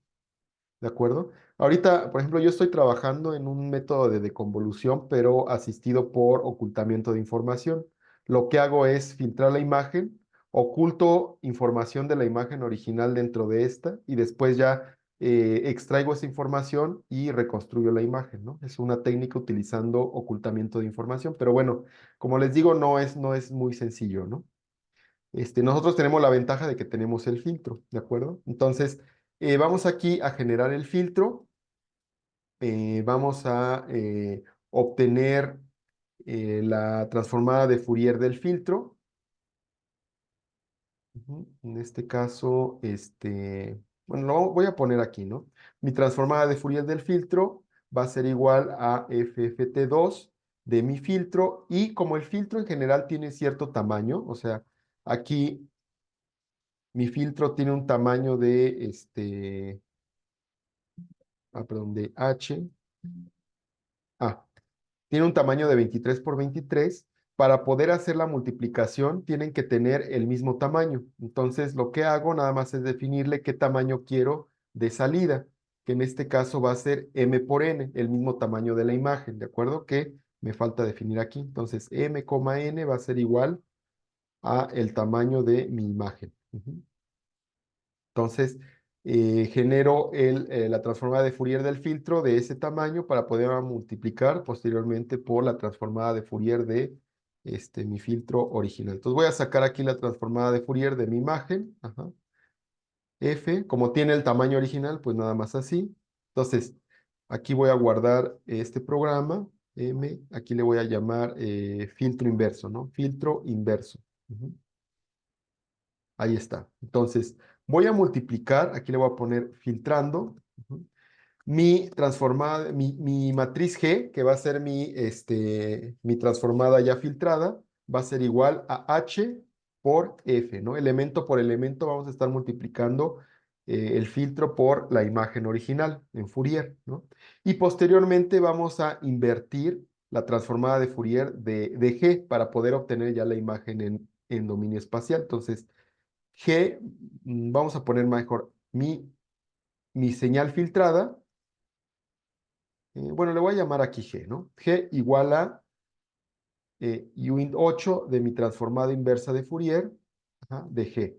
¿De acuerdo? Ahorita, por ejemplo, yo estoy trabajando en un método de deconvolución, pero asistido por ocultamiento de información. Lo que hago es filtrar la imagen, oculto información de la imagen original dentro de esta y después ya extraigo esa información y reconstruyo la imagen, ¿no? Es una técnica utilizando ocultamiento de información, pero bueno, como les digo, no es muy sencillo, ¿no? Nosotros tenemos la ventaja de que tenemos el filtro, ¿de acuerdo? Entonces, vamos aquí a generar el filtro, vamos a obtener la transformada de Fourier del filtro. En este caso, bueno, lo voy a poner aquí, ¿no? Mi transformada de Fourier del filtro va a ser igual a FFT2 de mi filtro y como el filtro en general tiene cierto tamaño, o sea, aquí mi filtro tiene un tamaño de, perdón, de ah, tiene un tamaño de 23 por 23. Para poder hacer la multiplicación, tienen que tener el mismo tamaño. Entonces, lo que hago nada más es definirle qué tamaño quiero de salida, que en este caso va a ser m por n, el mismo tamaño de la imagen, ¿de acuerdo? Que me falta definir aquí. Entonces, m, n va a ser igual a el tamaño de mi imagen. Ujú. Entonces, genero la transformada de Fourier del filtro de ese tamaño para poder multiplicar posteriormente por la transformada de Fourier de mi filtro original. Entonces, voy a sacar aquí la transformada de Fourier de mi imagen. Ajá. F, como tiene el tamaño original, pues nada más así. Entonces, aquí voy a guardar este programa, M, aquí le voy a llamar filtro inverso, ¿no? Filtro inverso. Ujú. Ahí está. Entonces, voy a multiplicar, aquí le voy a poner filtrando. Ujú. Mi transformada, mi matriz G, que va a ser mi transformada ya filtrada, va a ser igual a H por F, ¿no? Elemento por elemento vamos a estar multiplicando el filtro por la imagen original en Fourier, ¿no? Y posteriormente vamos a invertir la transformada de Fourier de G para poder obtener ya la imagen en dominio espacial. Entonces, G, vamos a poner mejor mi señal filtrada. Bueno, le voy a llamar aquí G, ¿no? G igual a uint 8 de mi transformada inversa de Fourier, ajá, de G.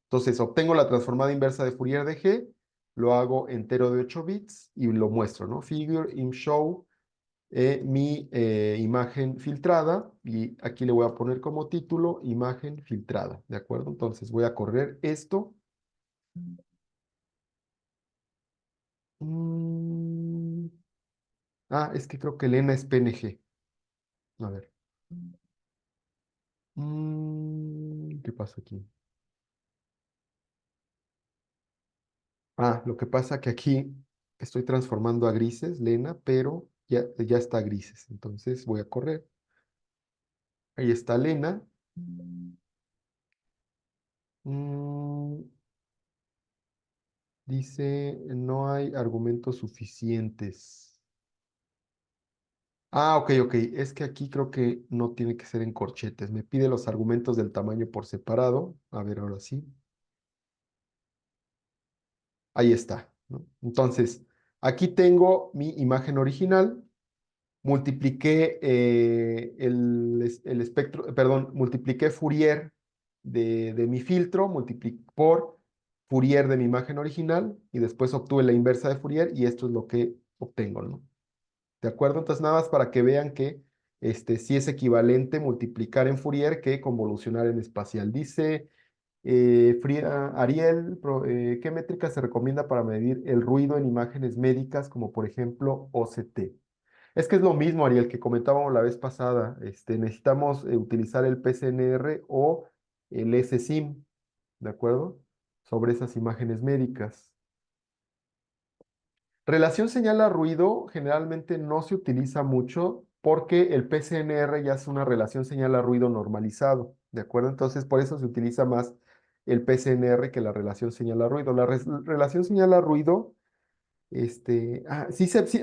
Entonces, obtengo la transformada inversa de Fourier de G, lo hago entero de 8 bits y lo muestro, ¿no? Figure in show mi imagen filtrada y aquí le voy a poner como título imagen filtrada, ¿de acuerdo? Entonces, voy a correr esto. Mm, es que creo que Elena es PNG. A ver. ¿Qué pasa aquí? Lo que pasa que aquí estoy transformando a grises, Lena, pero ya está grises. Entonces voy a correr. Ahí está Lena. Mm, dice, no hay argumentos suficientes. Ok, ok. Es que aquí creo que no tiene que ser en corchetes. Me pide los argumentos del tamaño por separado. A ver, ahora sí. Ahí está, ¿no? Entonces, aquí tengo mi imagen original. Multipliqué el espectro, perdón, multipliqué Fourier de mi filtro, multipliqué por Fourier de mi imagen original y después obtuve la inversa de Fourier y esto es lo que obtengo, ¿no? ¿De acuerdo? Entonces, nada más para que vean que sí es equivalente multiplicar en Fourier que convolucionar en espacial. Dice Ariel, ¿qué métrica se recomienda para medir el ruido en imágenes médicas como por ejemplo OCT? Es que es lo mismo, Ariel, que comentábamos la vez pasada. Necesitamos utilizar el PCNR o el SSIM, ¿de acuerdo? Sobre esas imágenes médicas. Relación señal a ruido generalmente no se utiliza mucho porque el PCNR ya es una relación señal a ruido normalizado, ¿de acuerdo? Entonces, por eso se utiliza más el PCNR que la relación señal a ruido. La relación señal a ruido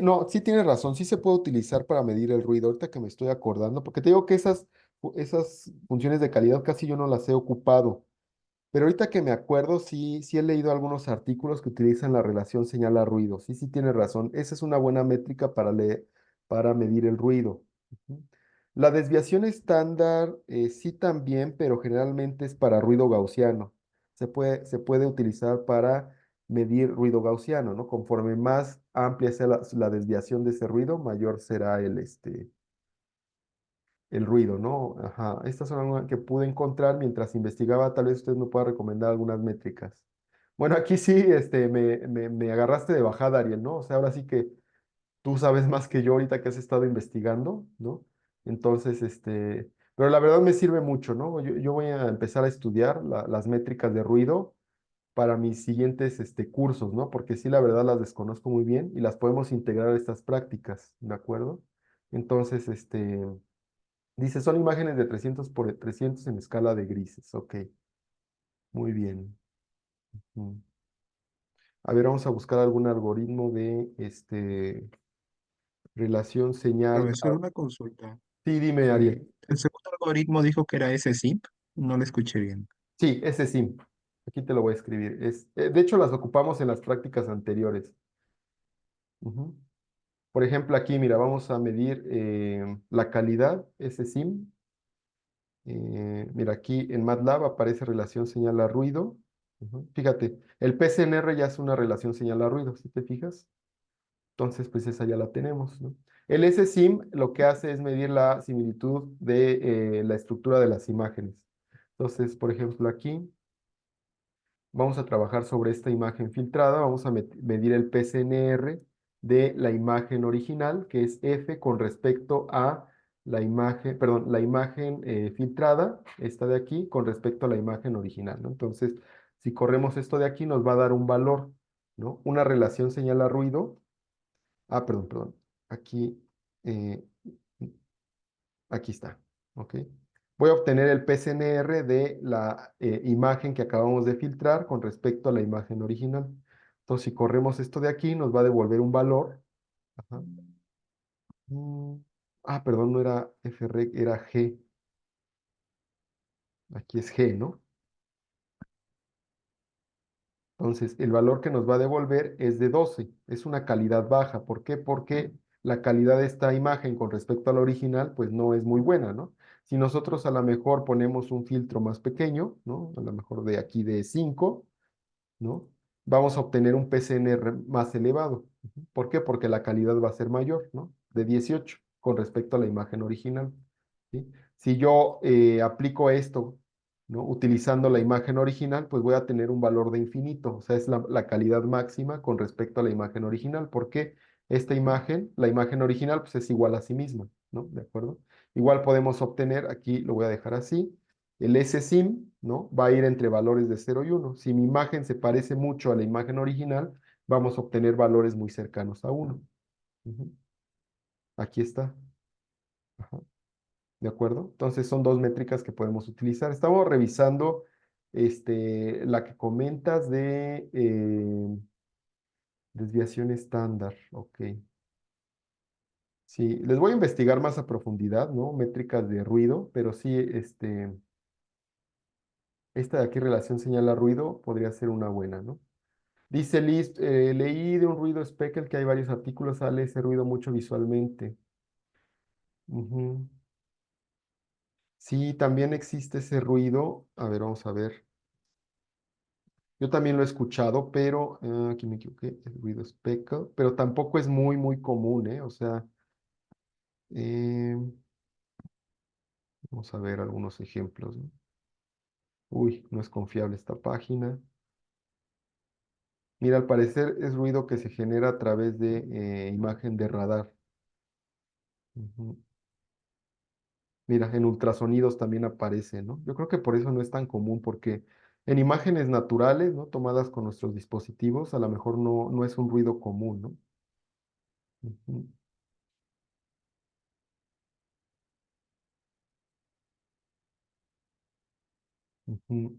no, sí tienes razón, sí se puede utilizar para medir el ruido, ahorita que me estoy acordando, porque te digo que esas funciones de calidad casi yo no las he ocupado, pero ahorita que me acuerdo, sí he leído algunos artículos que utilizan la relación señal a ruido, sí tienes razón, esa es una buena métrica para medir el ruido. Ujú. La desviación estándar, sí también, pero generalmente es para ruido gaussiano, se puede utilizar para medir ruido gaussiano, ¿no? Conforme más amplia sea la desviación de ese ruido, mayor será el ruido, ¿no? Ajá. Estas son algunas que pude encontrar mientras investigaba. Tal vez usted me pueda recomendar algunas métricas. Bueno, aquí sí, me agarraste de bajada, Ariel, ¿no? O sea, ahora sí que tú sabes más que yo ahorita que has estado investigando, ¿no? Entonces, pero la verdad me sirve mucho, ¿no? Yo voy a empezar a estudiar las métricas de ruido para mis siguientes cursos, ¿no? Porque sí, la verdad las desconozco muy bien y las podemos integrar a estas prácticas, ¿de acuerdo? Entonces, dice, son imágenes de 300 por 300 en escala de grises, ok, muy bien. Mm. A ver, vamos a buscar algún algoritmo de relación señal. Profesor, una consulta. Sí, dime, Ariel. El segundo algoritmo dijo que era ese SIP. No lo escuché bien. Sí, ese sí. Aquí te lo voy a escribir. De hecho, las ocupamos en las prácticas anteriores. Ujú. Por ejemplo, aquí, mira, vamos a medir la calidad, ese SIM. Mira, aquí en MATLAB aparece relación señal a ruido. Ujú. Fíjate, el PSNR ya es una relación señal a ruido, ¿si te fijas? Entonces, pues esa ya la tenemos, ¿no? El SSIM lo que hace es medir la similitud de la estructura de las imágenes. Entonces, por ejemplo, aquí vamos a trabajar sobre esta imagen filtrada, vamos a medir el PSNR de la imagen original, que es F con respecto a la imagen, perdón, la imagen filtrada, esta de aquí, con respecto a la imagen original, ¿no? Entonces, si corremos esto de aquí, nos va a dar un valor, ¿no? Una relación señala ruido. Ah, perdón, perdón. Aquí, eh, aquí está, ¿ok? Voy a obtener el PSNR de la imagen que acabamos de filtrar con respecto a la imagen original. Entonces, si corremos esto de aquí, nos va a devolver un valor. Ajá. Mm, perdón, no era FR, era G. Aquí es G, ¿no? Entonces, el valor que nos va a devolver es de 12. Es una calidad baja. ¿Por qué? Porque la calidad de esta imagen con respecto a la original, pues no es muy buena, ¿no? Si nosotros a lo mejor ponemos un filtro más pequeño, ¿no? A lo mejor de aquí de 5, ¿no? Vamos a obtener un PCNR más elevado. Ujú. ¿Por qué? Porque la calidad va a ser mayor, ¿no? De 18 con respecto a la imagen original, ¿sí? Si yo aplico esto, ¿no? Utilizando la imagen original, pues voy a tener un valor de infinito, o sea, es la calidad máxima con respecto a la imagen original. ¿Por qué? Esta imagen, la imagen original, pues es igual a sí misma, ¿no? ¿De acuerdo? Igual podemos obtener, aquí lo voy a dejar así, el SSIM, ¿no? Va a ir entre valores de 0 y 1. Si mi imagen se parece mucho a la imagen original, vamos a obtener valores muy cercanos a 1. Ujú. Aquí está. Ajá. ¿De acuerdo? Entonces son dos métricas que podemos utilizar. Estamos revisando la que comentas de desviación estándar. Ok. Sí, les voy a investigar más a profundidad, ¿no? Métricas de ruido, pero sí, esta de aquí, relación señal a ruido, podría ser una buena, ¿no? Dice Liz, leí de un ruido Speckle que hay varios artículos, sale ese ruido mucho visualmente. Ujú. Sí, también existe ese ruido. A ver, vamos a ver. Yo también lo he escuchado, pero aquí me equivoqué, el ruido Speckle, pero tampoco es muy, muy común, ¿eh? O sea, eh, vamos a ver algunos ejemplos, ¿no? Uy, no es confiable esta página. Mira, al parecer es ruido que se genera a través de imagen de radar. Ujú. Mira, en ultrasonidos también aparece, ¿no? Yo creo que por eso no es tan común, porque en imágenes naturales, ¿no? Tomadas con nuestros dispositivos, a lo mejor no es un ruido común, ¿no? Ujú, ujú.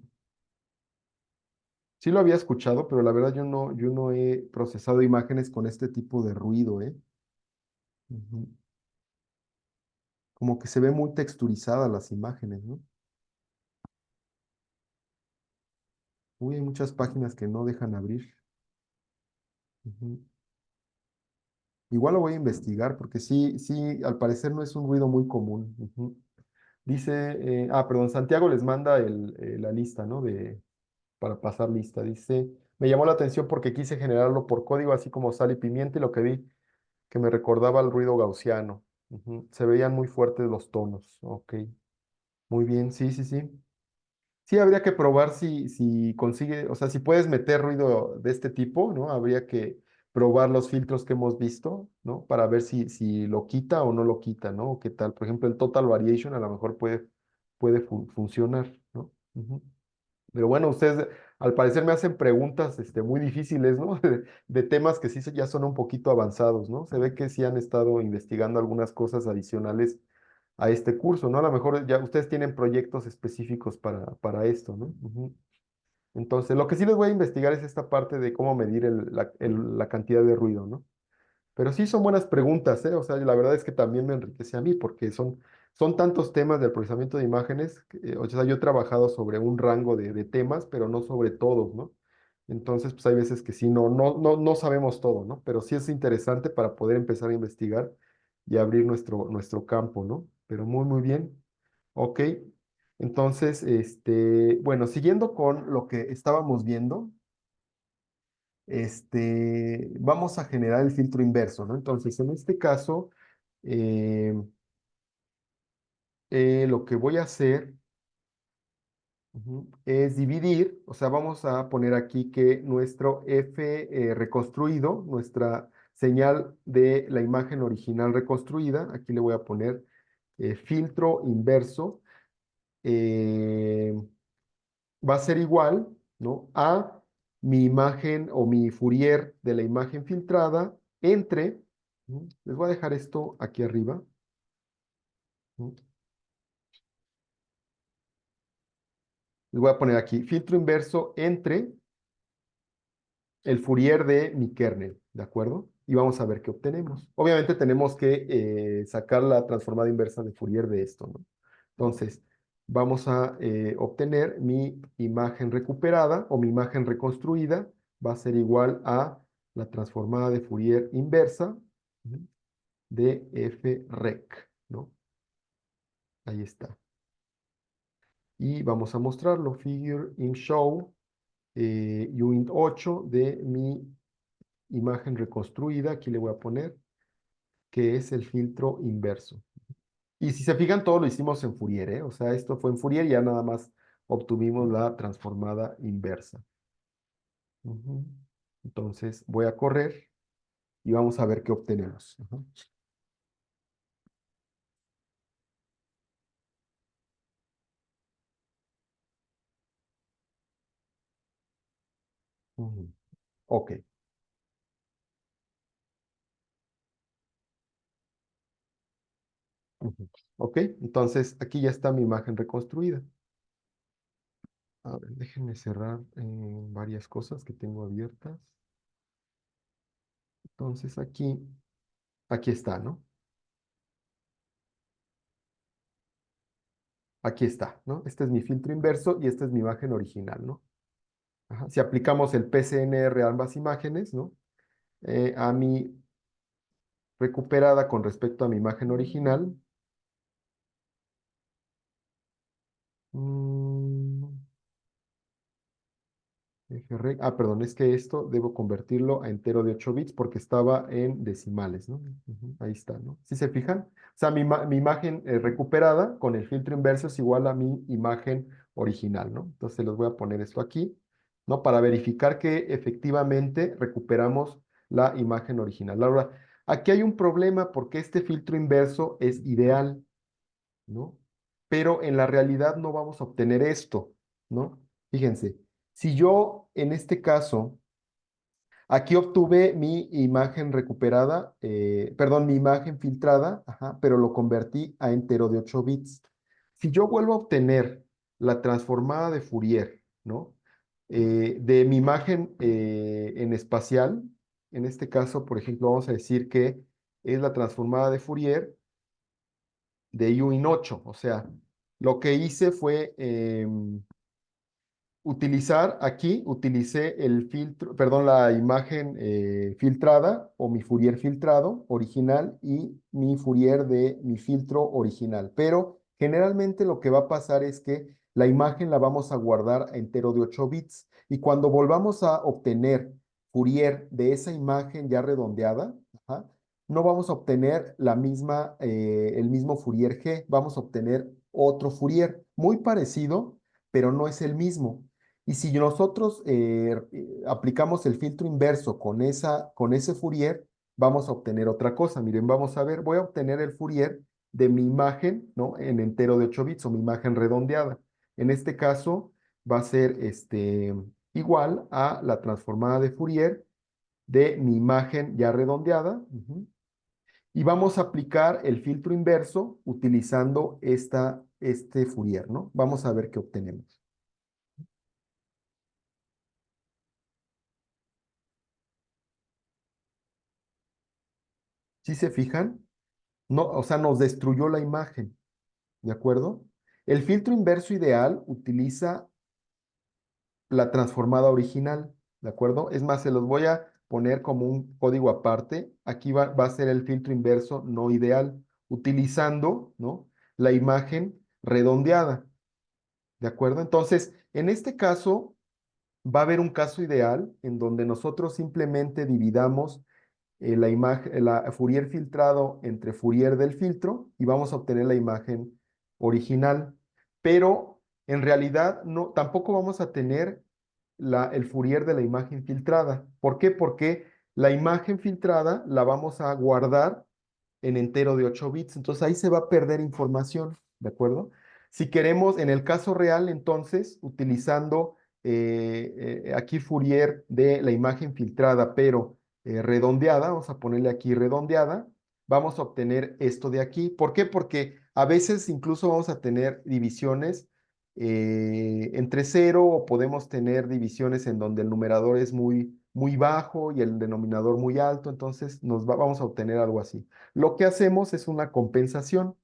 Sí lo había escuchado, pero la verdad yo no he procesado imágenes con este tipo de ruido, ¿eh? Ujú. Como que se ve muy texturizadas las imágenes, ¿no? Uy, hay muchas páginas que no dejan abrir. Ujú. Igual lo voy a investigar, porque sí, sí, al parecer no es un ruido muy común. Ujú. Dice, perdón, Santiago les manda la lista, ¿no? Para pasar lista. Dice, me llamó la atención porque quise generarlo por código, así como sal y pimienta, y lo que vi que me recordaba al ruido gaussiano. Ujú. Se veían muy fuertes los tonos. Ok, muy bien, sí, sí, sí. Sí, habría que probar si consigue, o sea, si puedes meter ruido de este tipo, ¿no? Habría que probar los filtros que hemos visto, ¿no? Para ver si lo quita o no lo quita, ¿no? O qué tal. Por ejemplo, el total variation a lo mejor puede funcionar, ¿no? Ujú. Pero bueno, ustedes al parecer me hacen preguntas muy difíciles, ¿no? De temas que sí ya son un poquito avanzados, ¿no? Se ve que sí han estado investigando algunas cosas adicionales a este curso, ¿no? A lo mejor ya ustedes tienen proyectos específicos para esto, ¿no? Ujú. Entonces, lo que sí les voy a investigar es esta parte de cómo medir la cantidad de ruido, ¿no? Pero sí son buenas preguntas, ¿eh? O sea, la verdad es que también me enriquece a mí porque son tantos temas del procesamiento de imágenes. O sea, yo he trabajado sobre un rango de temas, pero no sobre todos, ¿no? Entonces, pues hay veces que sí, no sabemos todo, ¿no? Pero sí es interesante para poder empezar a investigar y abrir nuestro campo, ¿no? Pero muy bien. Ok. Entonces, bueno, siguiendo con lo que estábamos viendo, vamos a generar el filtro inverso, ¿no? Entonces, en este caso, eh, lo que voy a hacer es dividir, o sea, vamos a poner aquí que nuestro F reconstruido, nuestra señal de la imagen original reconstruida, aquí le voy a poner filtro inverso, eh, va a ser igual, ¿no? A mi imagen o mi Fourier de la imagen filtrada entre, ¿no? Les voy a dejar esto aquí arriba, ¿no? Les voy a poner aquí filtro inverso entre el Fourier de mi kernel, ¿de acuerdo? Y vamos a ver qué obtenemos. Obviamente tenemos que sacar la transformada inversa de Fourier de esto, ¿no? Entonces, vamos a obtener mi imagen recuperada o mi imagen reconstruida, va a ser igual a la transformada de Fourier inversa, ¿no?, de f rec, ¿no? Ahí está. Y vamos a mostrarlo, figure in show, uint 8 de mi imagen reconstruida, aquí le voy a poner, que es el filtro inverso. Y si se fijan, todo lo hicimos en Fourier, ¿eh? O sea, esto fue en Fourier y ya nada más obtuvimos la transformada inversa. Ujú. Entonces voy a correr y vamos a ver qué obtenemos. Ujú. Ujú. Ok. Ujú. Ok, entonces aquí ya está mi imagen reconstruida. A ver, déjenme cerrar varias cosas que tengo abiertas. Entonces aquí está, ¿no? Aquí está, ¿no? Este es mi filtro inverso y esta es mi imagen original, ¿no? Ajá. Si aplicamos el PCNR a ambas imágenes, ¿no? A mi recuperada con respecto a mi imagen original. mm, perdón, es que esto debo convertirlo a entero de 8 bits porque estaba en decimales, ¿no? Ujú, ahí está, ¿no? ¿Sí se fijan? O sea, mi imagen recuperada con el filtro inverso es igual a mi imagen original, ¿no? Entonces les voy a poner esto aquí, ¿no? Para verificar que efectivamente recuperamos la imagen original. Ahora, aquí hay un problema porque este filtro inverso es ideal, ¿no? Pero en la realidad no vamos a obtener esto, ¿no? Fíjense, si yo en este caso, aquí obtuve mi imagen recuperada, perdón, mi imagen filtrada, ajá, pero lo convertí a entero de 8 bits. Si yo vuelvo a obtener la transformada de Fourier, ¿no? De mi imagen en espacial, en este caso, por ejemplo, vamos a decir que es la transformada de Fourier de Uin 8. O sea, lo que hice fue utilicé el filtro, perdón, la imagen filtrada o mi Fourier filtrado original y mi Fourier de mi filtro original. Pero generalmente lo que va a pasar es que la imagen la vamos a guardar a entero de 8 bits y cuando volvamos a obtener Fourier de esa imagen ya redondeada, ajá, no vamos a obtener el mismo Fourier G, vamos a obtener otro Fourier muy parecido, pero no es el mismo. Y si nosotros aplicamos el filtro inverso con ese Fourier, vamos a obtener otra cosa. Miren, vamos a ver, voy a obtener el Fourier de mi imagen, ¿no? En entero de 8 bits o mi imagen redondeada. En este caso va a ser igual a la transformada de Fourier de mi imagen ya redondeada. Ujú. Y vamos a aplicar el filtro inverso utilizando este Fourier, ¿no? Vamos a ver qué obtenemos. ¿Sí se fijan? No, o sea, nos destruyó la imagen, ¿de acuerdo? El filtro inverso ideal utiliza la transformada original, ¿de acuerdo? Es más, se los voy a poner como un código aparte. Aquí va a ser el filtro inverso no ideal, utilizando, ¿no? La imagen redondeada, ¿de acuerdo? Entonces, en este caso, va a haber un caso ideal en donde nosotros simplemente dividamos la imagen, la Fourier filtrado entre Fourier del filtro y vamos a obtener la imagen original. Pero en realidad no, tampoco vamos a tener el Fourier de la imagen filtrada. ¿Por qué? Porque la imagen filtrada la vamos a guardar en entero de 8 bits. Entonces ahí se va a perder información, ¿de acuerdo? Si queremos, en el caso real, entonces, utilizando aquí Fourier de la imagen filtrada, pero redondeada, vamos a ponerle aquí redondeada, vamos a obtener esto de aquí. ¿Por qué? Porque a veces incluso vamos a tener divisiones entre cero o podemos tener divisiones en donde el numerador es muy bajo y el denominador muy alto, entonces vamos a obtener algo así. Lo que hacemos es una compensación,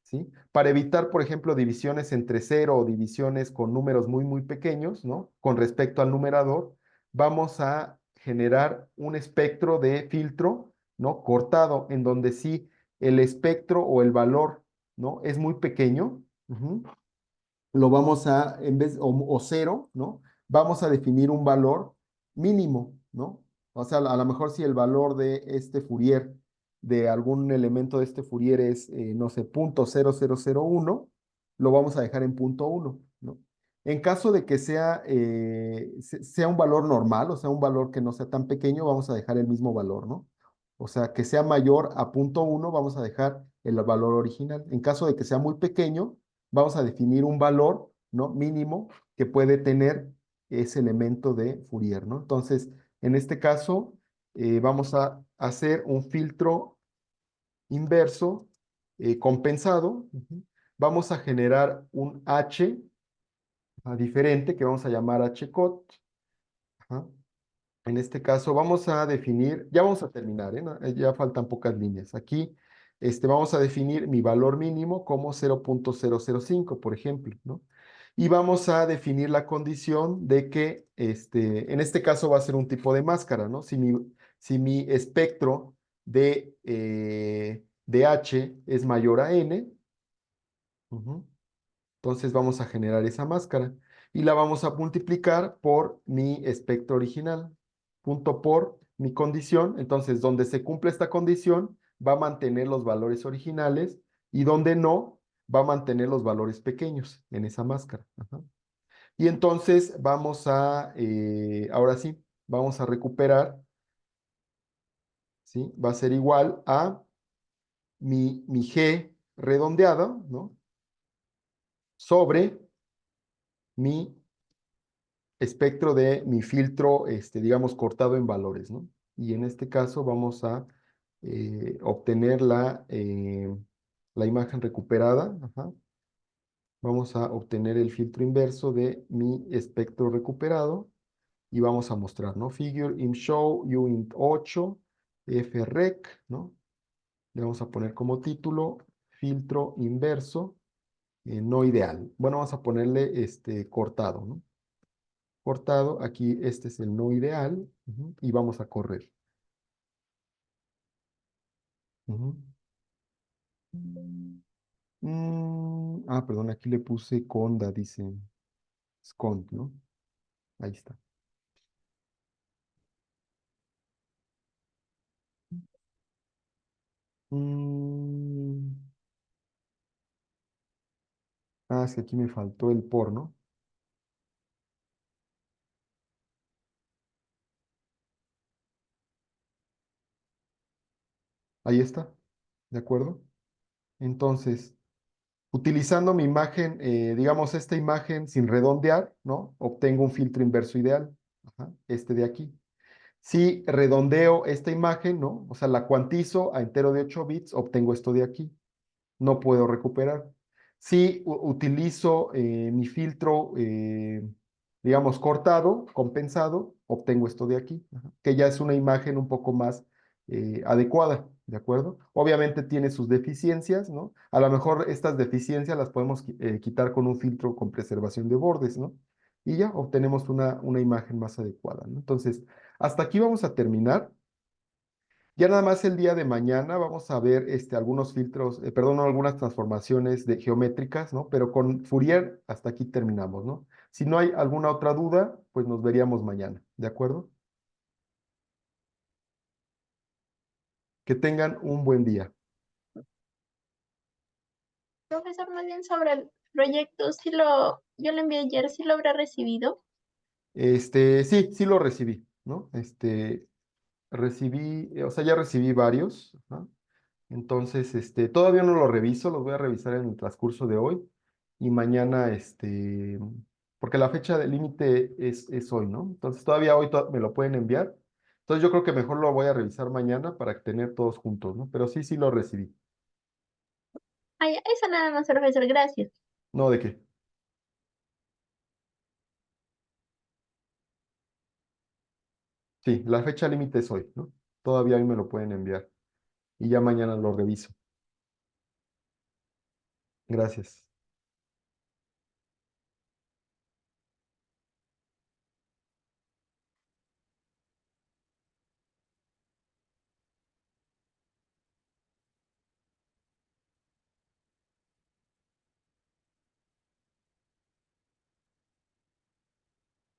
¿sí? Para evitar, por ejemplo, divisiones entre cero o divisiones con números muy pequeños, ¿no? Con respecto al numerador, vamos a generar un espectro de filtro, ¿no? Cortado, en donde sí el espectro o el valor, ¿no? Es muy pequeño. Lo vamos a, en vez, o cero, ¿no? Vamos a definir un valor mínimo, ¿no? O sea, a lo mejor si el valor de este Fourier, de algún elemento de este Fourier es, no sé, 0.0001, lo vamos a dejar en punto 1, ¿no? En caso de que sea un valor normal, o sea, un valor que no sea tan pequeño, vamos a dejar el mismo valor, ¿no? O sea, que sea mayor a punto 1, vamos a dejar el valor original. En caso de que sea muy pequeño, vamos a definir un valor, ¿no? Mínimo que puede tener ese elemento de Fourier, ¿no? Entonces, en este caso, vamos a hacer un filtro inverso compensado. Vamos a generar un H diferente que vamos a llamar H-cot. En este caso vamos a definir, ya vamos a terminar, ¿eh? Ya faltan pocas líneas. Aquí vamos a definir mi valor mínimo como 0.005, por ejemplo, ¿no? Y vamos a definir la condición de que, en este caso va a ser un tipo de máscara, ¿no? Si mi espectro de H es mayor a N, entonces vamos a generar esa máscara y la vamos a multiplicar por mi espectro original, punto por mi condición. Entonces, donde se cumple esta condición, va a mantener los valores originales y donde no, va a mantener los valores pequeños en esa máscara. Y entonces ahora sí, vamos a recuperar, ¿sí? Va a ser igual a mi G redondeada, ¿no? Sobre mi espectro de mi filtro, digamos, cortado en valores, ¿no? Y en este caso vamos a obtener la imagen recuperada. Vamos a obtener el filtro inverso de mi espectro recuperado y vamos a mostrar, ¿no? Figure im show uint 8 frec, ¿no? Le vamos a poner como título filtro inverso no ideal. Bueno, vamos a ponerle cortado, ¿no? Cortado, aquí este es el no ideal, y vamos a correr. Ujú. Perdón, aquí le puse conda, dice scont, ¿no? Ahí está. Mm, es que aquí me faltó el por, ¿no? Ahí está, ¿de acuerdo? Entonces, utilizando mi imagen, digamos esta imagen sin redondear, ¿no? Obtengo un filtro inverso ideal, este de aquí. Si redondeo esta imagen, ¿no? O sea, la cuantizo a entero de 8 bits, obtengo esto de aquí. No puedo recuperar. Si utilizo mi filtro, digamos, cortado, compensado, obtengo esto de aquí, que ya es una imagen un poco más adecuada, ¿de acuerdo? Obviamente tiene sus deficiencias, ¿no? A lo mejor estas deficiencias las podemos quitar con un filtro con preservación de bordes, ¿no? y ya obtenemos una imagen más adecuada, ¿no? Entonces, hasta aquí vamos a terminar. Ya nada más el día de mañana vamos a ver algunos filtros, perdón, no, algunas transformaciones geométricas, ¿no? Pero con Fourier hasta aquí terminamos, ¿no? Si no hay alguna otra duda, pues nos veríamos mañana, ¿de acuerdo? Que tengan un buen día. Profesor, más bien sobre el proyecto, yo lo envié ayer, ¿sí lo habrá recibido? Sí lo recibí, ¿no? O sea, ya recibí varios, ajá. Entonces, todavía no lo reviso, los voy a revisar en el transcurso de hoy y mañana, porque la fecha de límite es hoy, ¿no? Entonces, todavía hoy me lo pueden enviar. Entonces, yo creo que mejor lo voy a revisar mañana para tener todos juntos, ¿no? Pero sí lo recibí. Ay, eso nada más, profesor, gracias. No, ¿de qué? Sí, la fecha límite es hoy, ¿no? Todavía hoy me lo pueden enviar y ya mañana lo reviso. Gracias.